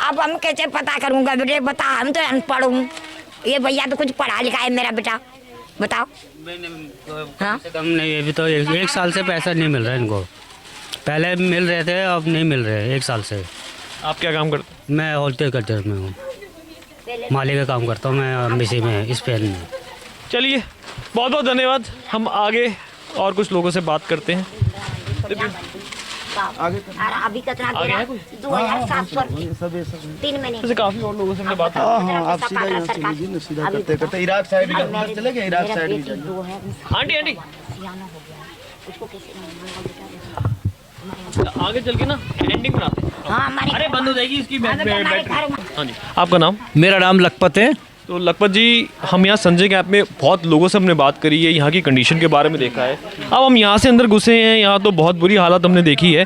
E: अब हम कैसे पता करूंगा बेटे, बता। हम तो अनपढ़ हूँ, ये भैया तो कुछ पढ़ा लिखा है मेरा बेटा। बताओ। हाँ,
Q: कम नहीं, अभी तो 1 साल से पैसा नहीं मिल रहा है इनको। पहले मिल रहे थे, अब नहीं मिल रहे 1 साल से।
B: आप क्या काम करते?
Q: मैं होलसेल कल्चर में हूँ, माली का काम करता हूँ मैं एम्बेसी में, स्पेन में।
B: चलिए बहुत बहुत धन्यवाद। हम आगे और कुछ लोगों से बात करते हैं।
E: अभी कितना 2700 3 महीने।
B: काफी और लोगों से हमने बात।
S: हाँ, आप सीधा करते करते इराक साइड चले गए, इराक साइड।
B: आंटी आगे चल के ना एंडिंग बनाते हैं।
E: हाँ,
B: अरे बंद हो जाएगी इसकी बैटरी। हाँ जी, आपका नाम?
T: मेरा नाम लखपत है।
B: तो लखपत जी, हम यहाँ संजय कैंप में बहुत लोगों से हमने बात करी है, यहाँ की कंडीशन के बारे में देखा है। अब हम यहाँ से अंदर घुसे हैं, यहाँ तो बहुत बुरी हालत हमने देखी है।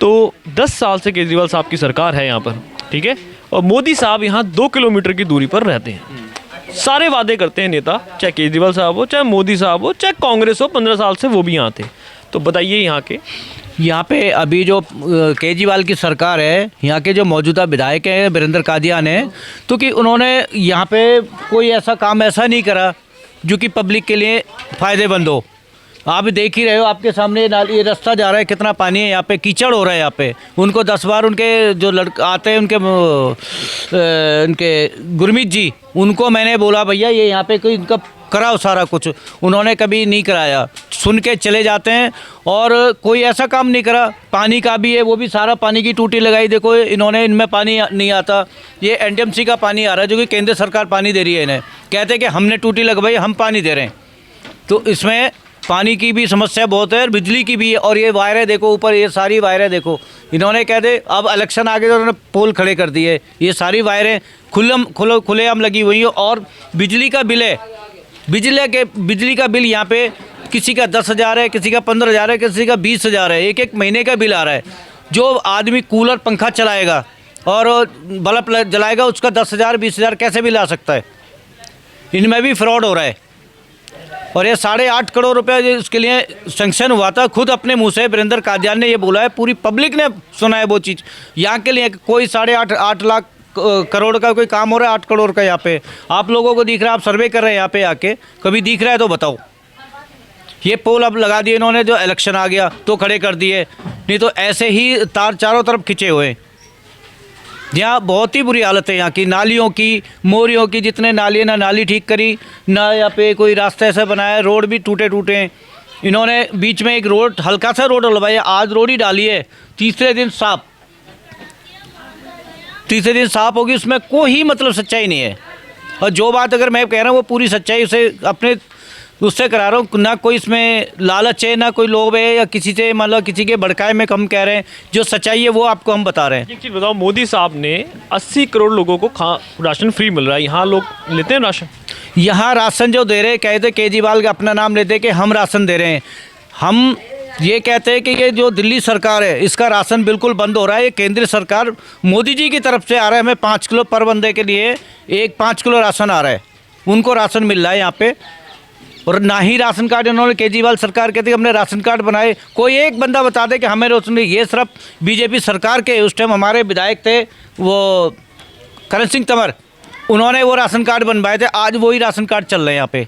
B: तो 10 साल से केजरीवाल साहब की सरकार है यहाँ पर, ठीक है, और मोदी साहब यहाँ 2 किलोमीटर की दूरी पर रहते हैं। सारे वादे करते हैं नेता, चाहे केजरीवाल साहब हो, चाहे मोदी साहब हो, चाहे कांग्रेस हो। 15 साल से वो भी यहाँ थे। तो बताइए यहाँ पे
T: अभी जो केजरीवाल की सरकार है, यहाँ के जो मौजूदा विधायक हैं वीरेंद्र कादियान हैं, तो कि उन्होंने यहाँ पे कोई ऐसा काम ऐसा नहीं करा जो कि पब्लिक के लिए फ़ायदेमंद हो। आप देख ही रहे हो, आपके सामने ये रास्ता जा रहा है, कितना पानी है यहाँ पे, कीचड़ हो रहा है यहाँ पे। उनको 10 बार उनके जो लड़के आते हैं, उनके गुरमीत जी, उनको मैंने बोला भैया ये यहाँ पे कोई इनका कराओ सारा कुछ, उन्होंने कभी नहीं कराया, सुन के चले जाते हैं और कोई ऐसा काम नहीं करा। पानी का भी है, वो भी सारा पानी की टूटी लगाई, देखो इन्होंने, इनमें पानी नहीं आता। ये एनडीएमसी का पानी आ रहा है जो कि केंद्र सरकार पानी दे रही है इन्हें, कहते हैं कि हमने टूटी लगवाई, हम पानी दे रहे हैं। तो इसमें पानी की भी समस्या बहुत है और बिजली की भी है। और ये वायरें देखो ऊपर, ये सारी वायरें देखो, इन्होंने कहते अब इलेक्शन आ गए तो उन्होंने पोल खड़े कर दिए। ये सारी वायरें खुलेआम लगी हुई हैं। और बिजली का बिल है, बिजली का बिल यहाँ पे किसी का 10,000 है, किसी का 15,000 है, किसी का 20,000 है। एक महीने का बिल आ रहा है। जो आदमी कूलर पंखा चलाएगा और बल्ब जलाएगा उसका 10,000 20,000 कैसे भी ला सकता है? इनमें भी फ्रॉड हो रहा है। और ये 8.5 करोड़ रुपया इसके लिए सेंक्शन हुआ था, खुद अपने मुंह से वीरेंद्र कादियान ने ये बोला है, पूरी पब्लिक ने सुना है वो चीज़। यहाँ के लिए कोई 8.5 लाख करोड़ का कोई काम हो रहा है, 8 करोड़ का यहाँ पे आप लोगों को दिख रहा है। आप सर्वे कर रहे हैं यहाँ पे आके, कभी दिख रहा है तो बताओ। ये पोल अब लगा दिए इन्होंने, जो इलेक्शन आ गया तो खड़े कर दिए, नहीं तो ऐसे ही तार चारों तरफ खिंचे हुए। यहाँ बहुत ही बुरी हालत है यहाँ की, नालियों की, मोरियों की, जितने नाली ना नाली ठीक करी ना, यहाँ पे कोई रास्ता ऐसा बनाया, रोड भी टूटे टूटे हैं। इन्होंने बीच में एक रोड, हल्का सा रोड डलवाया, आज रोड ही डाली है, तीसरे दिन साफ होगी, उसमें कोई मतलब सच्चाई नहीं है। और जो बात अगर मैं कह रहा हूँ वो पूरी सच्चाई उसे अपने उससे करा रहा हूँ, ना कोई इसमें लालच है ना कोई लोभ है या किसी से मतलब किसी के भड़काए में कम कह रहे हैं, जो सच्चाई है वो आपको हम बता रहे हैं।
B: एक चीज़ बताओ, मोदी साहब ने 80 करोड़ लोगों को राशन फ्री मिल रहा है, यहाँ लोग लेते हैं राशन?
T: यहाँ राशन जो दे रहे हैं, कहते केजरीवाल का अपना नाम लेते कि हम राशन दे रहे हैं, हम ये कहते हैं कि ये जो दिल्ली सरकार है इसका राशन बिल्कुल बंद हो रहा है। ये केंद्र सरकार मोदी जी की तरफ से आ रहा है, हमें 5 किलो पर बंदे के लिए 5 किलो राशन आ रहा है, उनको राशन मिल रहा है यहाँ पे। और ना ही राशन कार्ड इन्होंने, केजरीवाल सरकार कहती है हमने राशन कार्ड बनाए, कोई एक बंदा बता दे कि हमें राशन, ये सिर्फ बीजेपी सरकार के उस टाइम हमारे विधायक थे वो करण सिंह तंवर, उन्होंने वो राशन कार्ड बनवाए थे, आज वही राशन कार्ड चल रहे हैं यहाँ पे,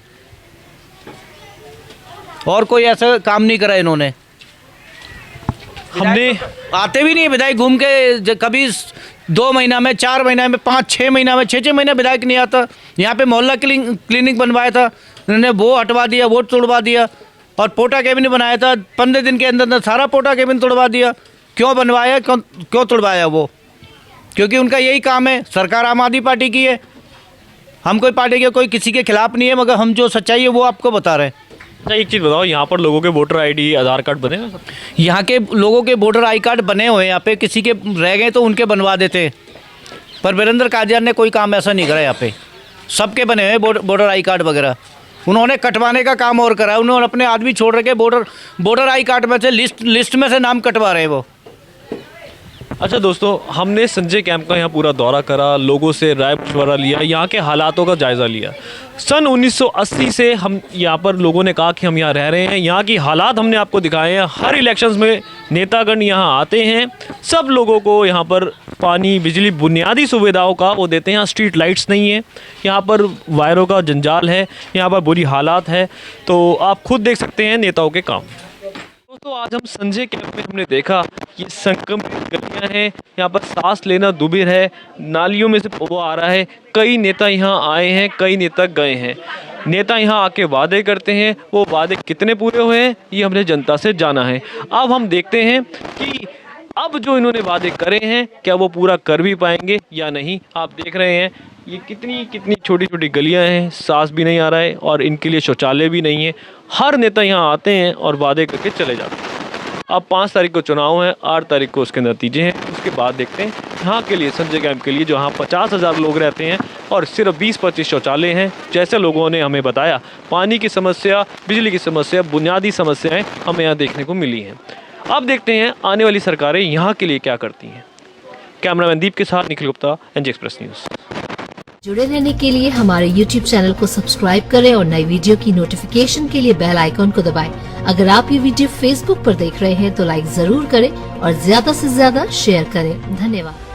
T: और कोई ऐसा काम नहीं करा इन्होंने। हमने आते भी नहीं है विधायक, घूम के कभी 2 महीना में, 4 महीना में, 5-6 महीना में, 6-6 महीने विधायक नहीं आता। यहाँ पे मोहल्ला क्लिनिक बनवाया था, उन्होंने वो हटवा दिया, वो तोड़वा दिया, और पोटा केबिन बनाया था, 15 दिन के अंदर सारा पोटा केबिन तोड़वा दिया। क्यों बनवाया, क्यों तोड़वाया वो? क्योंकि उनका यही काम है। सरकार आम आदमी पार्टी की है, हम कोई पार्टी के कोई किसी के खिलाफ नहीं है, मगर हम जो सच्चाई है वो आपको बता रहे हैं।
B: अच्छा एक चीज़ बताओ, यहाँ पर लोगों के वोटर आईडी, आधार कार्ड बने हैं?
T: यहाँ के लोगों के वोटर आई कार्ड बने हुए हैं, यहाँ पे किसी के रह गए तो उनके बनवा देते हैं, पर वीरेंद्र कादियान ने कोई काम ऐसा नहीं करा यहाँ पे, सबके बने हुए वोटर आई कार्ड वगैरह। उन्होंने कटवाने का काम और करा है, उन्होंने अपने आदमी छोड़ रखे, वोटर आई कार्ड में से लिस्ट में से नाम कटवा रहे हैं वो।
B: अच्छा दोस्तों, हमने संजय कैंप का यहाँ पूरा दौरा करा, लोगों से राय मशवरा लिया, यहाँ के हालातों का जायज़ा लिया। सन 1980 से हम यहाँ पर लोगों ने कहा कि हम यहाँ रह रहे हैं, यहाँ की हालात हमने आपको दिखाए हैं। हर इलेक्शंस में नेतागण यहाँ आते हैं, सब लोगों को यहाँ पर पानी, बिजली, बुनियादी सुविधाओं का वो देते हैं। यहाँ स्ट्रीट लाइट्स नहीं है, यहाँ पर वायरों का जंजाल है, यहाँ पर बुरी हालात है, तो आप खुद देख सकते हैं नेताओं के काम। दोस्तों आज हम संजय कैंप में हमने देखा कि संक्रमित गलियां हैं, यहाँ पर सांस लेना दुबिर है, नालियों में से वो आ रहा है। कई नेता यहाँ आए हैं, कई नेता गए हैं। नेता यहाँ आके वादे करते हैं, वो वादे कितने पूरे हुए हैं ये हमने जनता से जाना है। अब हम देखते हैं कि अब जो इन्होंने वादे करे हैं क्या वो पूरा कर भी पाएंगे या नहीं। आप देख रहे हैं ये कितनी छोटी छोटी गलियां हैं, सांस भी नहीं आ रहा है और इनके लिए शौचालय भी नहीं है। हर नेता यहाँ आते हैं और वादे करके चले जाते हैं। अब 5 तारीख को चुनाव है, 8 तारीख को उसके नतीजे हैं, उसके बाद देखते हैं यहाँ के लिए, संजय कैंप के लिए जहाँ 50,000 लोग रहते हैं और सिर्फ 20-25 शौचालय हैं। जैसे लोगों ने हमें बताया, पानी की समस्या, बिजली की समस्या, बुनियादी समस्याएँ हमें यहाँ देखने को मिली हैं। अब देखते हैं आने वाली सरकारें यहाँ के लिए क्या करती हैं। कैमरामैन दीप के साथ Nikhil Gupta, NJ express news.
U: जुड़े रहने के लिए हमारे YouTube चैनल को सब्सक्राइब करें और नई वीडियो की नोटिफिकेशन के लिए बेल आइकॉन को दबाएं। अगर आप ये वीडियो Facebook पर देख रहे हैं तो लाइक जरूर करें और ज्यादा से ज्यादा शेयर करें। धन्यवाद।